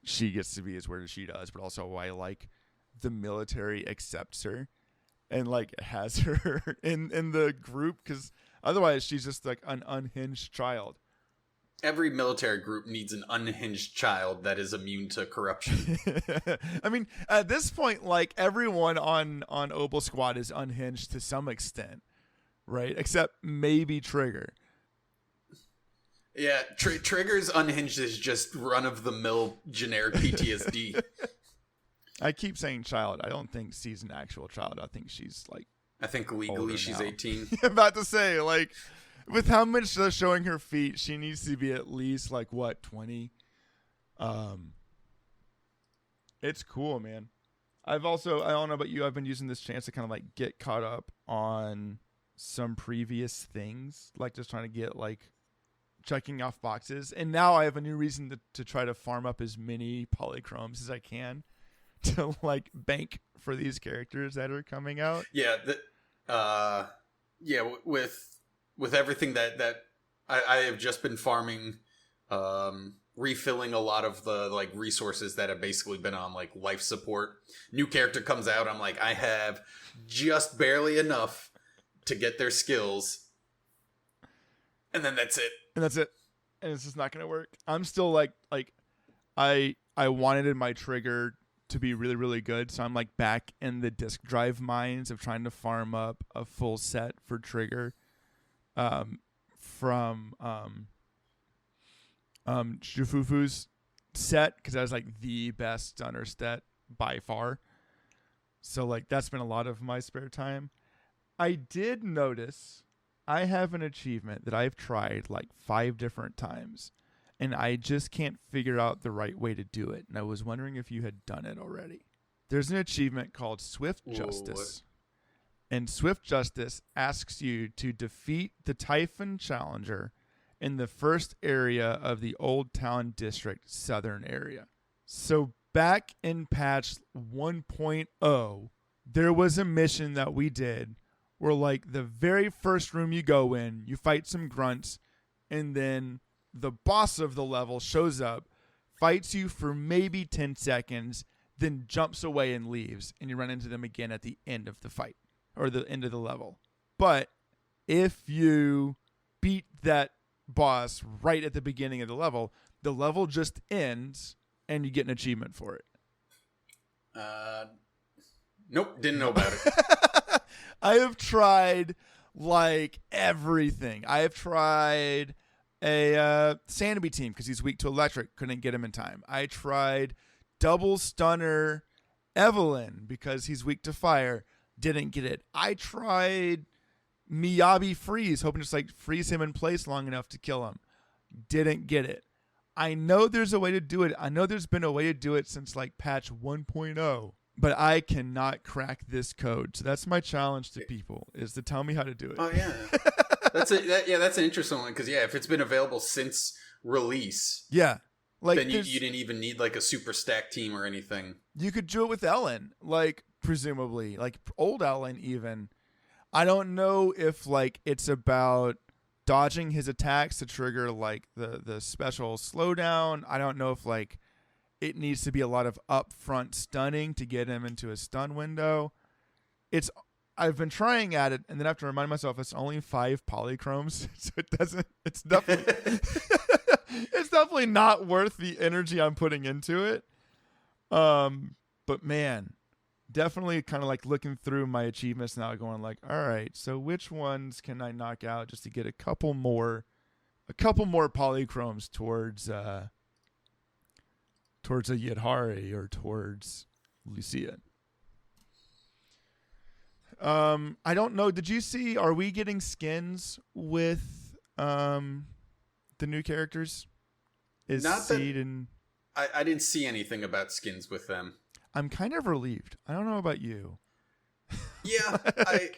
S2: she gets to be as weird as she does, but also why like the military accepts her and like has her in the group, because otherwise she's just like an unhinged child.
S1: every military group needs an unhinged child that is immune to corruption.
S2: I mean, at this point, like everyone on Obel Squad is unhinged to some extent, right? Except maybe Trigger.
S1: Yeah, Trigger's unhinged is just run-of-the-mill generic PTSD.
S2: I keep saying child. I don't think she's an actual child. I think she's like...
S1: I think legally she's 18.
S2: I'm about to say, like, with how much they're showing her feet, she needs to be at least, like, what, 20? It's cool, man. I don't know about you, I've been using this chance to kind of, like, get caught up on some previous things. Like, just trying to get, like, checking off boxes. And now I have a new reason to try to farm up as many polychromes as I can to like bank for these characters that are coming out.
S1: Yeah. With everything that I have just been farming, refilling a lot of the like resources that have basically been on like life support. New character comes out. I'm like, I have just barely enough to get their skills. And then that's it. And
S2: it's just not going to work. I'm still like I wanted my Trigger to be really, really good. So I'm like back in the disk drive mines of trying to farm up a full set for Trigger from Jufufu's set, because that was like the best stunner set by far. So like that's been a lot of my spare time. I did notice I have an achievement that I've tried like 5 different times, and I just can't figure out the right way to do it. And I was wondering if you had done it already. There's an achievement called Swift Justice. And Swift Justice asks you to defeat the Typhon Challenger in the first area of the Old Town District Southern area. So back in patch 1.0, there was a mission that we did where like the very first room you go in, you fight some grunts, and then the boss of the level shows up, fights you for maybe 10 seconds, then jumps away and leaves, and you run into them again at the end of the fight, or the end of the level. But if you beat that boss right at the beginning of the level just ends, and you get an achievement for it.
S1: Nope, didn't know about it.
S2: I have tried like everything. I have tried a Sanity team because he's weak to electric, couldn't get him in time. I tried double stunner Evelyn because he's weak to fire, didn't get it. I tried Miyabi freeze, hoping to just like freeze him in place long enough to kill him, didn't get it. I know there's a way to do it. I know there's been a way to do it since like patch 1.0. But I cannot crack this code. So that's my challenge to people, is to tell me how to do it.
S1: Oh, yeah. That's an interesting one. Because, if it's been available since release,
S2: yeah, like
S1: then you didn't even need like a super stack team or anything.
S2: You could do it with Ellen, like presumably, like old Ellen even. I don't know if like it's about dodging his attacks to trigger like the special slowdown. I don't know if like it needs to be a lot of upfront stunning to get him into a stun window. I've been trying at it, and then I have to remind myself it's only 5 polychromes, so it's definitely it's definitely not worth the energy I'm putting into it. But man, definitely kind of like looking through my achievements now, going like, all right, so which ones can I knock out just to get a couple more polychromes towards a Yidhari or towards Lucia. I don't know. Did you see? Are we getting skins with the new characters?
S1: I didn't see anything about skins with them.
S2: I'm kind of relieved. I don't know about you.
S1: Yeah, I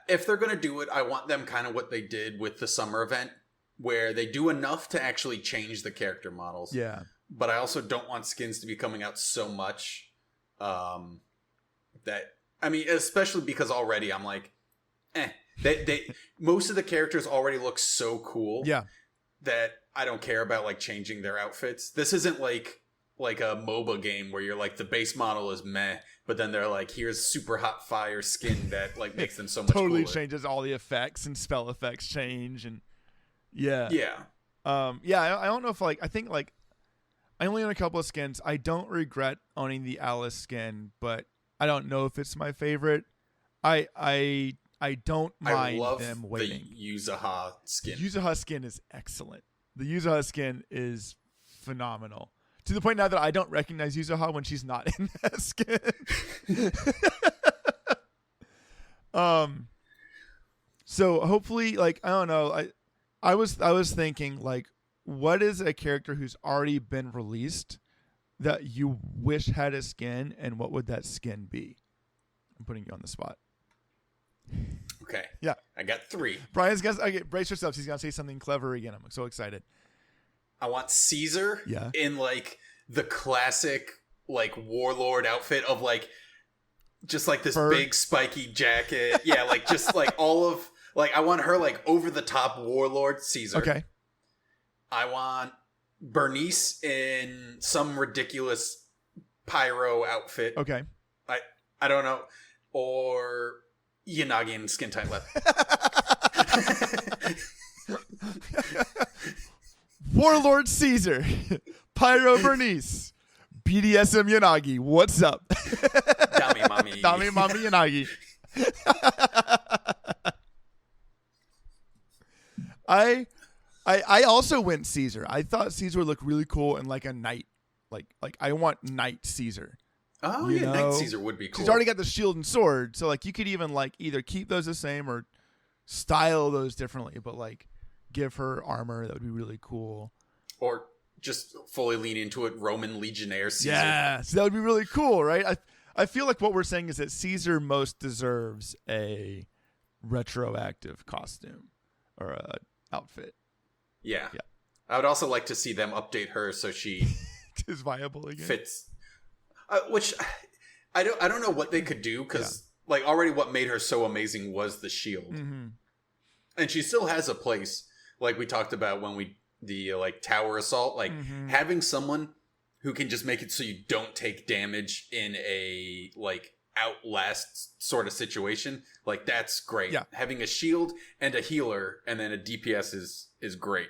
S1: if they're gonna do it, I want them kind of what they did with the summer event, where they do enough to actually change the character models.
S2: Yeah.
S1: But I also don't want skins to be coming out so much that, I mean, especially because already I'm like, they most of the characters already look so cool.
S2: Yeah.
S1: That I don't care about like changing their outfits. This isn't like a MOBA game where you're like the base model is meh, but then they're like, here's super hot fire skin that like makes them so much
S2: totally
S1: cooler.
S2: Changes all the effects and spell effects change, and Yeah.
S1: Yeah.
S2: I don't know if I think I only own a couple of skins. I don't regret owning the Alice skin, but I don't know if it's my favorite. I don't mind them waiting.
S1: The Yuzuha skin.
S2: The Yuzuha skin is excellent. The Yuzuha skin is phenomenal. To the point now that I don't recognize Yuzuha when she's not in that skin. So hopefully, I don't know. I was thinking, what is a character who's already been released that you wish had a skin, and what would that skin be? I'm putting you on the spot.
S1: Okay.
S2: Yeah.
S1: I got 3.
S2: Brian's gonna brace yourselves. He's gonna say something clever again. I'm so excited.
S1: I want Caesar in the classic warlord outfit of just this
S2: Fur.
S1: big spiky jacket. Yeah, just all of I want her over the top warlord Caesar.
S2: Okay.
S1: I want Bernice in some ridiculous pyro outfit.
S2: Okay.
S1: I don't know. Or Yanagi in skin tight leather.
S2: Warlord Caesar, Pyro Bernice, BDSM Yanagi. What's up?
S1: Dami Mami.
S2: Dami Mami Yanagi. I also went Caesar. I thought Caesar would look really cool in a knight. I want Knight Caesar.
S1: Oh, yeah, Knight Caesar would be cool.
S2: She's already got the shield and sword, so you could even either keep those the same or style those differently, but give her armor. That would be really cool.
S1: Or just fully lean into it, Roman Legionnaire Caesar.
S2: Yeah, so that would be really cool, right? I feel like what we're saying is that Caesar most deserves a retroactive costume or a outfit.
S1: Yeah. I would also like to see them update her so she
S2: is viable again.
S1: Fits. Which I don't know what they could do because already what made her so amazing was the shield, and she still has a place. We talked about when the tower assault, having someone who can just make it so you don't take damage in a outlast sort of situation. That's great. Yeah. Having a shield and a healer and then a DPS is great.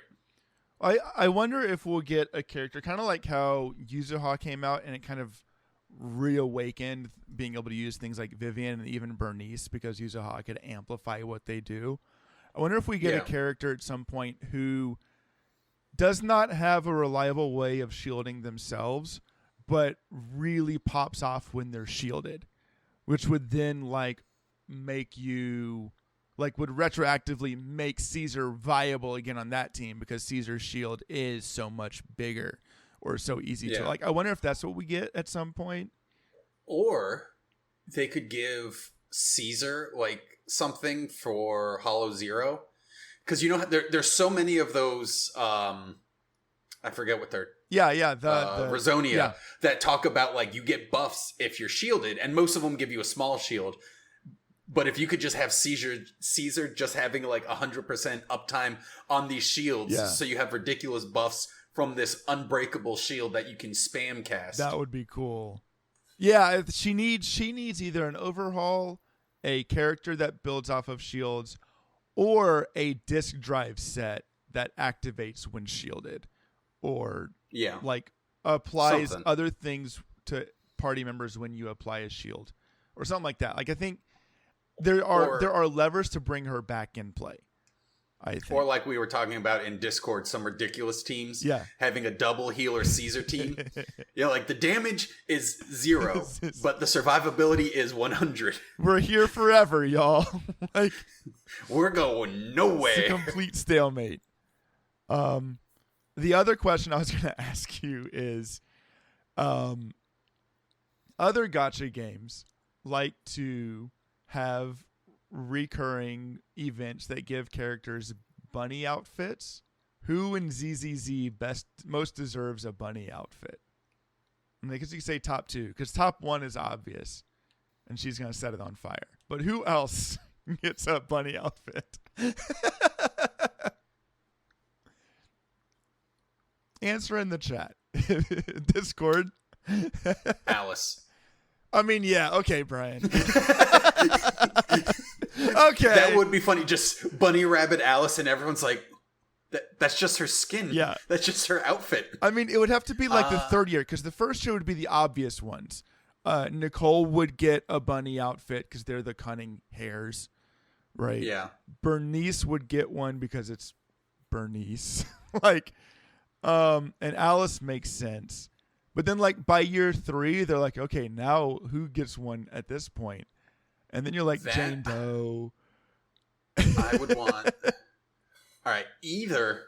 S2: I wonder if we'll get a character kind of like how Yuzuha came out and it kind of reawakened being able to use things like Vivian and even Bernice because Yuzuha could amplify what they do. I wonder if we get a character at some point who does not have a reliable way of shielding themselves, but really pops off when they're shielded, which would then make you would retroactively make Caesar viable again on that team because Caesar's shield is so much bigger or so easy to I wonder if that's what we get at some point.
S1: Or they could give Caesar something for Hollow Zero. Because there's so many of those I forget what they're
S2: the
S1: Razonia that talk about you get buffs if you're shielded, and most of them give you a small shield. But if you could just have Caesar just having 100% uptime on these shields, so you have ridiculous buffs from this unbreakable shield that you can spam cast.
S2: That would be cool. Yeah, she needs either an overhaul, a character that builds off of shields, or a disk drive set that activates when shielded, or applies other things to party members when you apply a shield, or something like that. I think there are levers to bring her back in play. I think.
S1: Or we were talking about in Discord, some ridiculous teams having a double healer Caesar team. The damage is 0, but the survivability is 100.
S2: We're here forever, y'all.
S1: We're going nowhere.
S2: It's a complete stalemate. The other question I was going to ask you is, other gacha games like to have recurring events that give characters bunny outfits. Who in ZZZ most deserves a bunny outfit? I guess you say top 2 because top 1 is obvious and she's going to set it on fire. But who else gets a bunny outfit? Answer in the chat. Discord.
S1: Alice.
S2: I mean, yeah. Okay, Brian. Okay.
S1: That would be funny. Just bunny rabbit Alice and everyone's like, That's just her skin.
S2: Yeah.
S1: That's just her outfit.
S2: I mean, it would have to be like the third year, because the first year would be the obvious ones. Nicole would get a bunny outfit because they're the cunning hares, right?
S1: Yeah.
S2: Bernice would get one because it's Bernice. Like, and Alice makes sense. But then, like, by year 3, they're like, okay, now who gets one at this point? And then you're like, Jane Doe.
S1: I would want... All right, either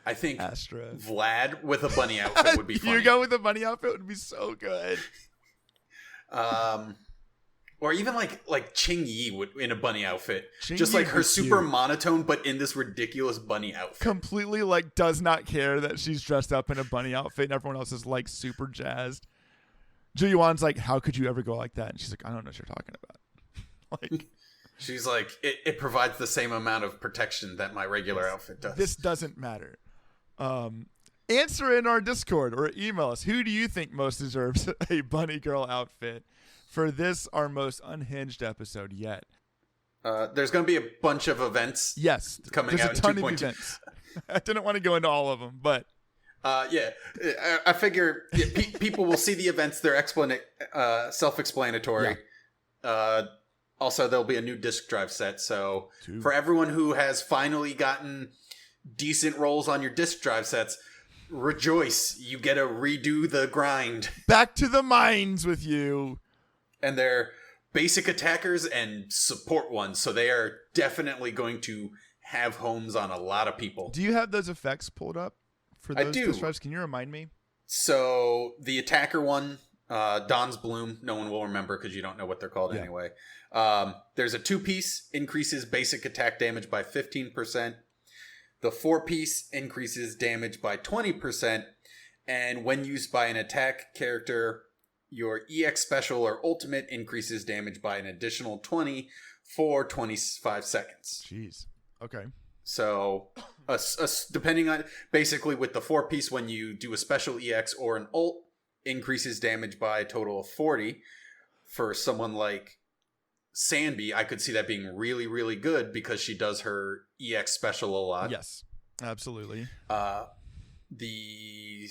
S1: I think
S2: Astra.
S1: Vlad with a bunny outfit would be funny.
S2: You go with a bunny outfit would be so good.
S1: Or even like Ching Yi would in a bunny outfit.
S2: Ching
S1: just
S2: Yi
S1: like her
S2: was
S1: super
S2: cute.
S1: monotone, but in this ridiculous bunny outfit.
S2: Completely like does not care that she's dressed up in a bunny outfit and everyone else is like super jazzed. Ju Yuan's like, how could you ever go like that? And she's like, I don't know what you're talking about. Like,
S1: she's like, it provides the same amount of protection that my regular outfit does.
S2: This doesn't matter. Answer in our Discord or email us. Who do you think most deserves a bunny girl outfit for this, our most unhinged episode yet?
S1: There's going to be a bunch of events.
S2: Yes,
S1: coming
S2: there's
S1: out
S2: a ton
S1: in
S2: of
S1: 2.2.
S2: events. I didn't want to go into all of them, but
S1: yeah, I figure people will see the events. They're self-explanatory.
S2: Yeah.
S1: Also, there'll be a new disc drive set. So
S2: 2.
S1: for everyone who has finally gotten decent rolls on your disc drive sets, rejoice. You get to redo the grind.
S2: Back to the mines with you.
S1: And they're basic attackers and support ones. So they are definitely going to have homes on a lot of people.
S2: Do you have those effects pulled up for those
S1: I do.
S2: disc drives? Can you remind me?
S1: So the attacker one, Don's Bloom, no one will remember because you don't know what they're called anyway. There's a 2-piece, increases basic attack damage by 15%. The 4-piece increases damage by 20%. And when used by an attack character, your EX special or ultimate increases damage by an additional 20 for 25 seconds.
S2: Jeez. Okay.
S1: So, depending on, basically with the 4-piece, when you do a special EX or an ult, increases damage by a total of 40. For someone like Sanby, I could see that being really, really good because she does her EX special a lot.
S2: Yes, absolutely.
S1: The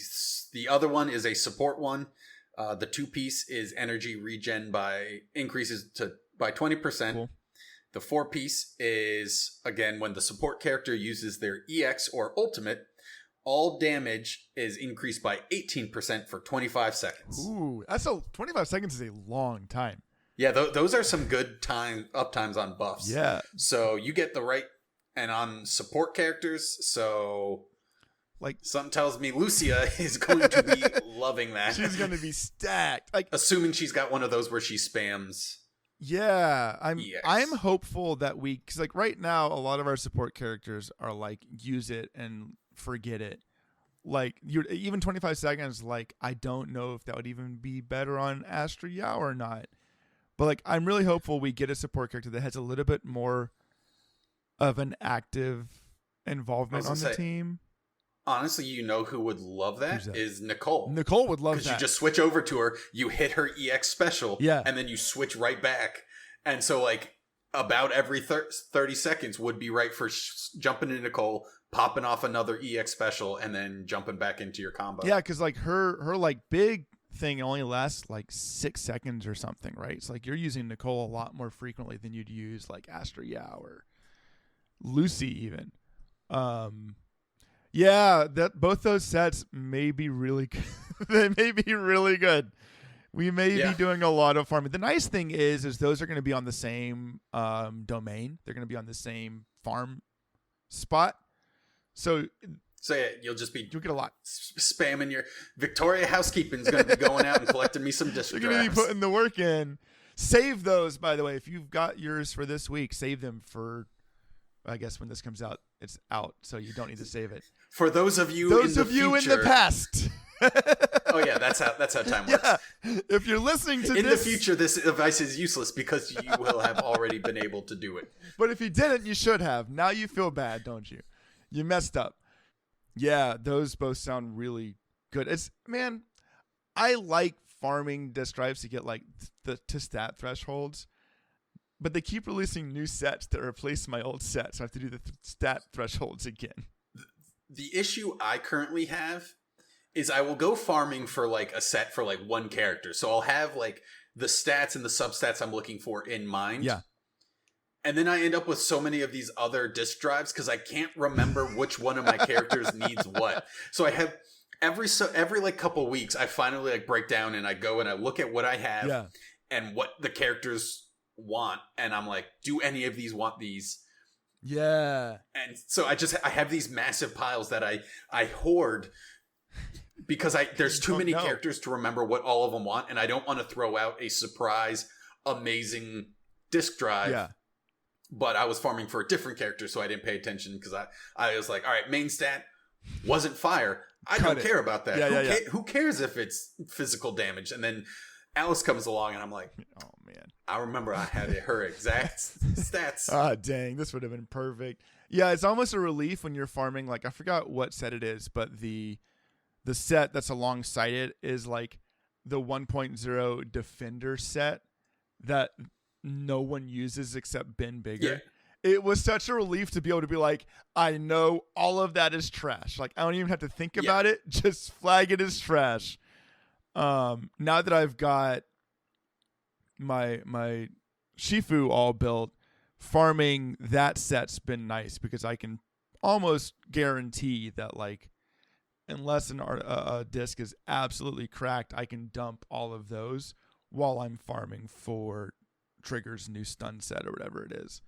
S1: other one is a support one. The 2-piece is energy regen increases by 20%. Cool. The 4-piece is, again, when the support character uses their EX or ultimate, all damage is increased by 18% for 25 seconds.
S2: Ooh, 25 seconds is a long time.
S1: Yeah, those are some good uptimes on buffs.
S2: Yeah.
S1: So you get the right, and on support characters, so like something tells me Lucia is going to be loving that.
S2: She's going to be stacked. Like,
S1: assuming she's got one of those where she spams.
S2: Yeah,
S1: EX.
S2: I'm hopeful that because like right now, a lot of our support characters are like use it and forget it. Like even 25 seconds. Like I don't know if that would even be better on Astra Yao or not. But like I'm really hopeful we get a support character that has a little bit more of an active involvement on the team.
S1: Honestly, you know who would love that is Nicole.
S2: Nicole would love that.
S1: Because you just switch over to her, you hit her EX special, and then you switch right back. And so, like, about every 30 seconds would be right for jumping into Nicole, popping off another EX special, and then jumping back into your combo.
S2: Yeah, because, like, her like, big thing only lasts, like, 6 seconds or something, right? So, like, you're using Nicole a lot more frequently than you'd use, like, Astra Yao or Lucy even. Yeah, that both those sets may be really good. They may be really good. We may be doing a lot of farming. The nice thing is those are going to be on the same domain. They're going to be on the same farm spot. So
S1: yeah, you'll get
S2: a lot.
S1: Spamming your Victoria housekeeping is going to be going out and collecting me some disc drives.
S2: You're going to be putting the work in. Save those, by the way. If you've got yours for this week, save them for, I guess when this comes out, it's out, so you don't need to save it.
S1: For those of you in the
S2: past.
S1: Oh yeah, that's how time works.
S2: Yeah. If you're listening to
S1: in the future, this device is useless because you will have already been able to do it.
S2: But if you didn't, you should have. Now you feel bad, don't you? You messed up. Yeah, those both sound really good. I like farming disk drives to get like to stat thresholds. but they keep releasing new sets that replace my old sets. So I have to do the stat thresholds again.
S1: The issue I currently have is I will go farming for like a set for like one character. So I'll have like the stats and the substats I'm looking for in mind.
S2: Yeah.
S1: And then I end up with so many of these other disk drives because I can't remember which one of my characters needs what. So I have every like couple weeks, I finally like break down and I go and I look at what I have and what the characters want. And I'm like, do any of these want these?
S2: Yeah.
S1: And so I have these massive piles that I hoard because there's too many characters to remember what all of them want. And I don't want to throw out a surprise, amazing disk drive. Yeah. But I was farming for a different character, so I didn't pay attention because I was like, all right, main stat wasn't fire. I don't care about that. Who cares if it's physical damage? And then Alice comes along, and I'm like, oh, man. I remember I had her exact stats.
S2: Ah, dang. This would have been perfect. Yeah, it's almost a relief when you're farming. Like, I forgot what set it is, but the set that's alongside it is like the 1.0 Defender set that no one uses except Ben Bigger. Yeah. It was such a relief to be able to be like, I know all of that is trash. Like, I don't even have to think about it. Just flag it as trash. Now that I've got my Shifu all built, farming that set's been nice because I can almost guarantee that, like, unless a disc is absolutely cracked, I can dump all of those while I'm farming for Trigger's new stun set or whatever it is.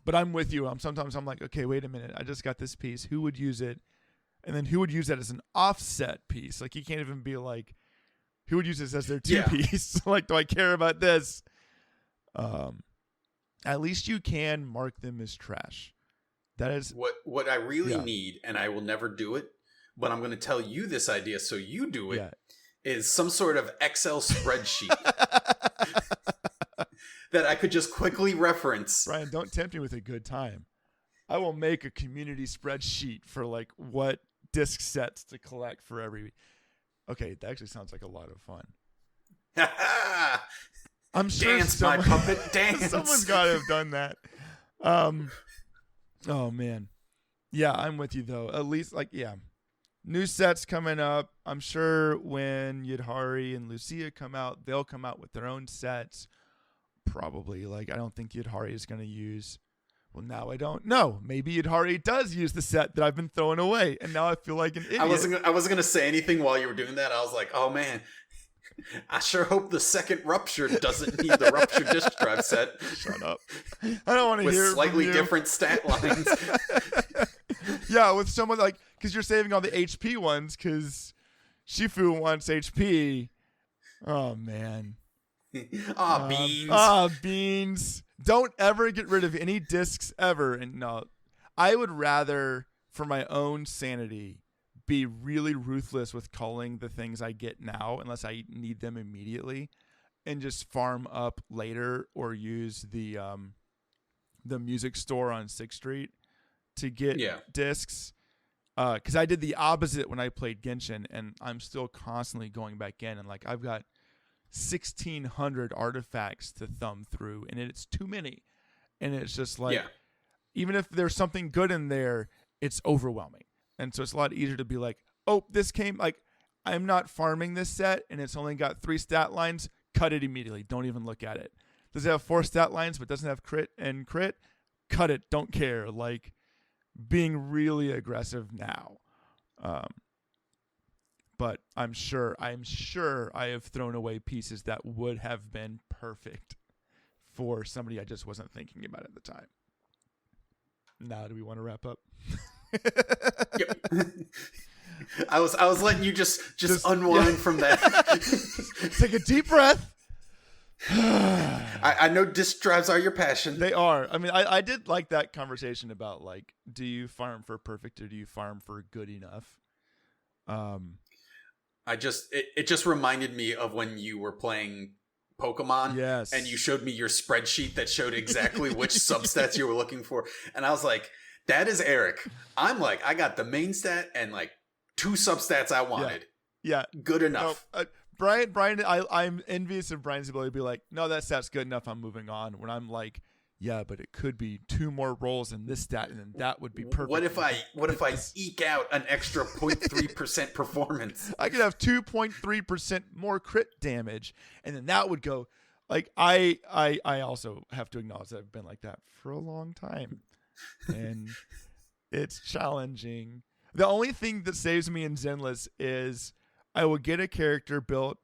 S2: But I'm with you. Sometimes I'm like, okay, wait a minute. I just got this piece. Who would use it? And then who would use that as an offset piece? Like, you can't even be like, who would use this as their two-piece? Like, do I care about this? At least you can mark them as trash. That is
S1: what I really need, and I will never do it, but I'm going to tell you this idea so you do it, is some sort of Excel spreadsheet. That I could just quickly reference.
S2: Brian, don't tempt me with a good time. I will make a community spreadsheet for like what disc sets to collect for every. Okay, that actually sounds like a lot of fun. I'm sure
S1: dance, my puppet, dance.
S2: Someone's got to have done that. Oh man, yeah, I'm with you though. At least new sets coming up. I'm sure when Yidhari and Lucia come out, they'll come out with their own sets. Probably. Like, I don't think Yidhari is going to use. Well, now I don't know. Maybe Yidhari does use the set that I've been throwing away, and now I feel like an idiot.
S1: I wasn't going to say anything while you were doing that. I was like, oh man, I sure hope the second Rupture doesn't need the Rupture disk drive set.
S2: Shut up. I don't want to hear it. With
S1: slightly different stat lines.
S2: Yeah, with someone like, because you're saving all the HP ones because Shifu wants HP. Oh man.
S1: Beans.
S2: Beans. Don't ever get rid of any discs ever. And no, I would rather, for my own sanity, be really ruthless with culling the things I get now, unless I need them immediately, and just farm up later or use the music store on 6th Street to get discs. Because I did the opposite when I played Genshin, and I'm still constantly going back in, and like I've got 1,600 artifacts to thumb through, and it's too many. And it's just like, even if there's something good in there, it's overwhelming. And so it's a lot easier to be like, oh, this came, like, I'm not farming this set, and it's only got 3 stat lines. Cut it immediately. Don't even look at it. Does it have 4 stat lines, but doesn't have crit and crit? Cut it. Don't care. Like, being really aggressive now. But I'm sure I have thrown away pieces that would have been perfect for somebody I just wasn't thinking about at the time. Now, do we want to wrap up?
S1: Yep. I was letting you just unwind from that.
S2: Take a deep breath.
S1: I know disk drives are your passion.
S2: They are. I mean, I did like that conversation about, like, do you farm for perfect or do you farm for good enough?
S1: It just reminded me of when you were playing Pokemon.
S2: Yes.
S1: And you showed me your spreadsheet that showed exactly which substats you were looking for. And I was like, that is Eric. I'm like, I got the main stat and like 2 substats I wanted.
S2: Yeah.
S1: Good enough.
S2: No, Brian, I'm envious of Brian's ability to be like, no, that stat's good enough. I'm moving on. When I'm like, yeah, but it could be 2 more rolls in this stat, and then that would be perfect.
S1: What if I eke out an extra 0.3% performance?
S2: I could have 2.3% more crit damage, and then that would go. Like I also have to acknowledge that I've been like that for a long time, and it's challenging. The only thing that saves me in Zenless is I will get a character built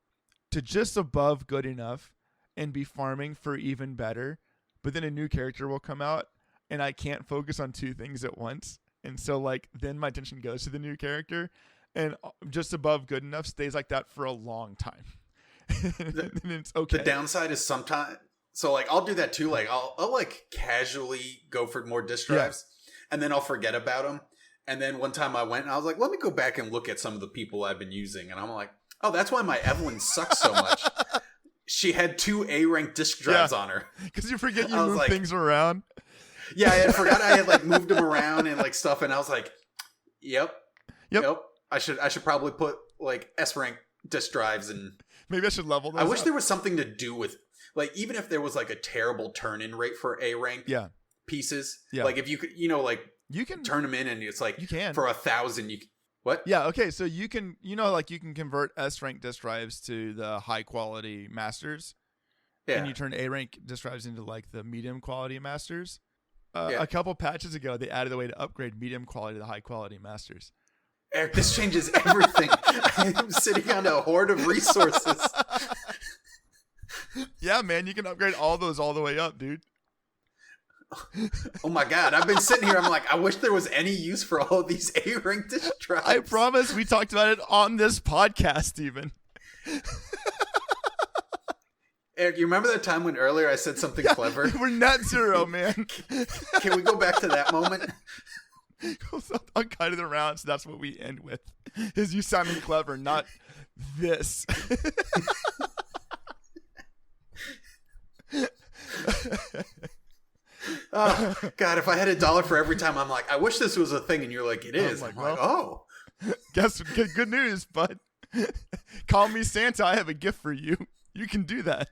S2: to just above good enough and be farming for even better, but then a new character will come out and I can't focus on 2 things at once. And so like then my attention goes to the new character, and just above good enough stays like that for a long time. And it's okay.
S1: The downside is sometimes, so like I'll do that too. Like I'll like casually go for more disc drives, and then I'll forget about them. And then one time I went and I was like, let me go back and look at some of the people I've been using. And I'm like, oh, that's why my Evelyn sucks so much. She had 2 A-rank disc drives on her.
S2: Because you forget you move things around.
S1: Yeah, I forgot I had like moved them around and like stuff. And I was like, yep. I should probably put like S-rank disc drives. And
S2: maybe I should level those
S1: I wish
S2: up.
S1: there was something to do with, like, even if there was like a terrible turn-in rate for A-rank pieces. Yeah. Like if you could, like, you can turn them in, and it's like
S2: you can
S1: for 1,000. What?
S2: Yeah. Okay. So you can, like you can convert S rank disk drives to the high quality masters, and you turn A rank disk drives into like the medium quality masters. A couple patches ago, they added a way to upgrade medium quality to high quality masters.
S1: Eric, this changes everything. I'm sitting on a hoard of resources.
S2: Yeah, man, you can upgrade all those all the way up, dude.
S1: Oh my god, I've been sitting here, I'm like, I wish there was any use for all of these A-rank disk drives.
S2: I promise we talked about it on this podcast even.
S1: Eric, you remember that time when earlier I said something clever?
S2: We're net zero, man.
S1: Can we go back to that moment?
S2: I'll cut it around, so that's what we end with. Is you sounding clever, not this.
S1: Oh god, if I had $1 for every time I'm like, I wish this was a thing, and you're like, it is. I'm like, oh,
S2: guess good news, bud. Call me Santa. I have a gift for you. You can do that.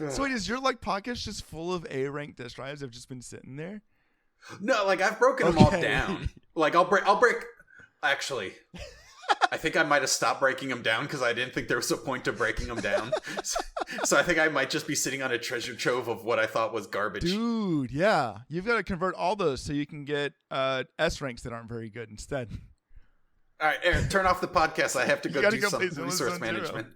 S2: So wait, is your like pockets just full of A-rank disk drives that have just been sitting there?
S1: No, like I've broken them all down. Like I'll break. Actually, I think I might have stopped breaking them down because I didn't think there was a point to breaking them down. So I think I might just be sitting on a treasure trove of what I thought was garbage.
S2: Dude, yeah. You've got to convert all those so you can get S ranks that aren't very good instead.
S1: All right, Eric, turn off the podcast. I have to go do some resource management.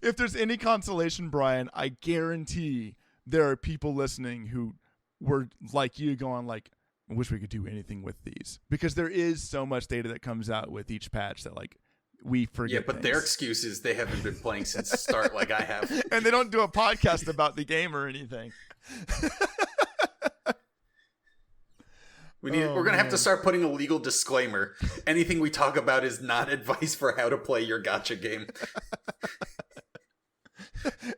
S2: If there's any consolation, Brian, I guarantee there are people listening who were like you going like, I wish we could do anything with these, because there is so much data that comes out with each patch that like we forget.
S1: Yeah, but
S2: things.
S1: Their excuse is they haven't been playing since the start like I have.
S2: And they don't do a podcast about the game or anything.
S1: We're going to have to start putting a legal disclaimer. Anything we talk about is not advice for how to play your gacha game.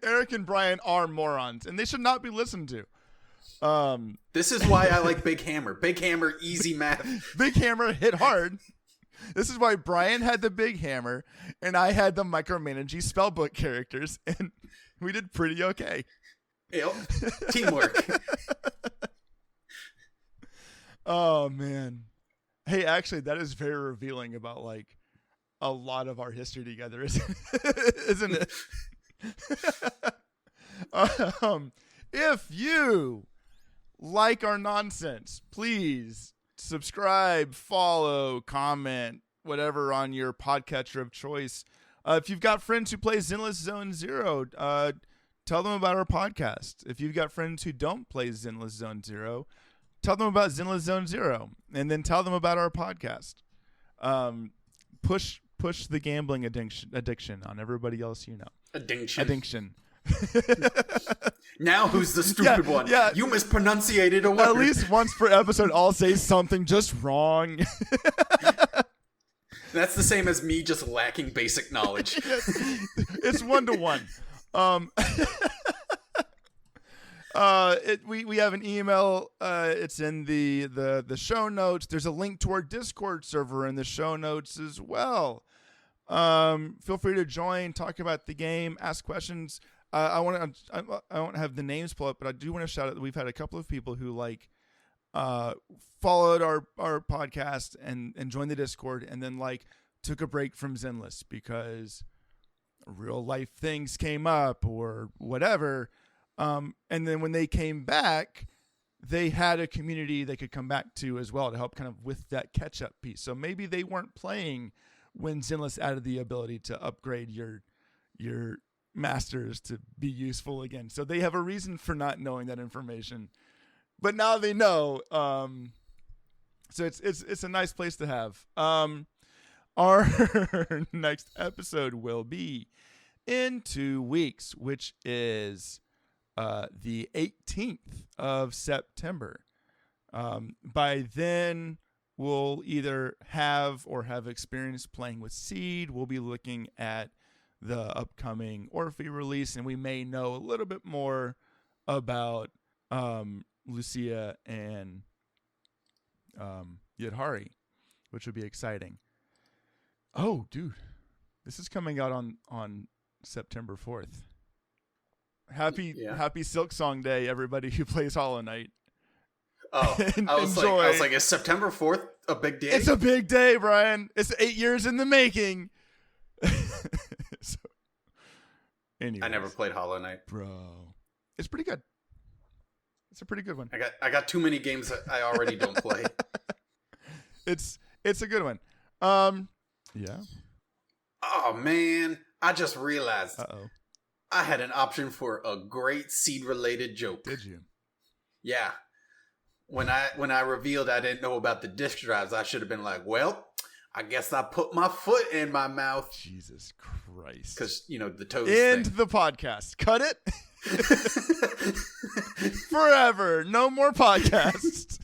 S2: Eric and Brian are morons, and they should not be listened to.
S1: This is why I like Big Hammer. Big Hammer, easy math.
S2: Big Hammer hit hard. This is why Brian had the Big Hammer, and I had the micromanaging spellbook characters, and we did pretty okay.
S1: Yep. Teamwork.
S2: Oh, man. Hey, actually, that is very revealing about, like, a lot of our history together, isn't it? If you like our nonsense, please subscribe, follow, comment, whatever on your podcatcher of choice. If you've got friends who play Zenless Zone Zero, tell them about our podcast. If you've got friends who don't play Zenless Zone Zero, tell them about Zenless Zone Zero, and then tell them about our podcast. Push the gambling addiction on everybody else you know. Addiction.
S1: Now who's the stupid one?
S2: Yeah.
S1: You mispronunciated a word.
S2: At least once per episode, I'll say something just wrong.
S1: That's the same as me just lacking basic knowledge.
S2: It's 1-to-1. We have an email. It's in the show notes. There's a link to our Discord server in the show notes as well. Feel free to join, talk about the game, ask questions. I want to. I don't have the names pull up, but I do want to shout out that we've had a couple of people who like followed our podcast and joined the Discord, and then like took a break from Zenless because real life things came up or whatever. And then when they came back, they had a community they could come back to as well to help kind of with that catch up piece. So maybe they weren't playing when Zenless added the ability to upgrade your masters to be useful again. So they have a reason for not knowing that information, but now they know. So it's a nice place to have. Our next episode will be in 2 weeks, which is the 18th of September. By then, we'll either have or have experience playing with Seed. We'll be looking at the upcoming Orphe release, and we may know a little bit more about Lucia and Yidhari, which would be exciting. Oh, dude, this is coming out on September 4th. Happy Silk Song Day, everybody who plays Hollow Knight.
S1: Oh, I was like, is September 4th a big day?
S2: It's a big day, Brian. It's 8 years in the making. So, anyways,
S1: I never played Hollow Knight,
S2: bro. It's pretty good. It's a pretty good one.
S1: I got too many games that I already don't play.
S2: It's a good one. Yeah.
S1: Oh man, I just realized.
S2: Uh-oh.
S1: I had an option for a great Seed-related joke.
S2: Did you?
S1: Yeah. When I revealed I didn't know about the disk drives, I should have been like, well, I guess I put my foot in my mouth.
S2: Jesus Christ.
S1: Because, the toes
S2: End
S1: thing.
S2: the podcast. Cut it. Forever. No more podcasts.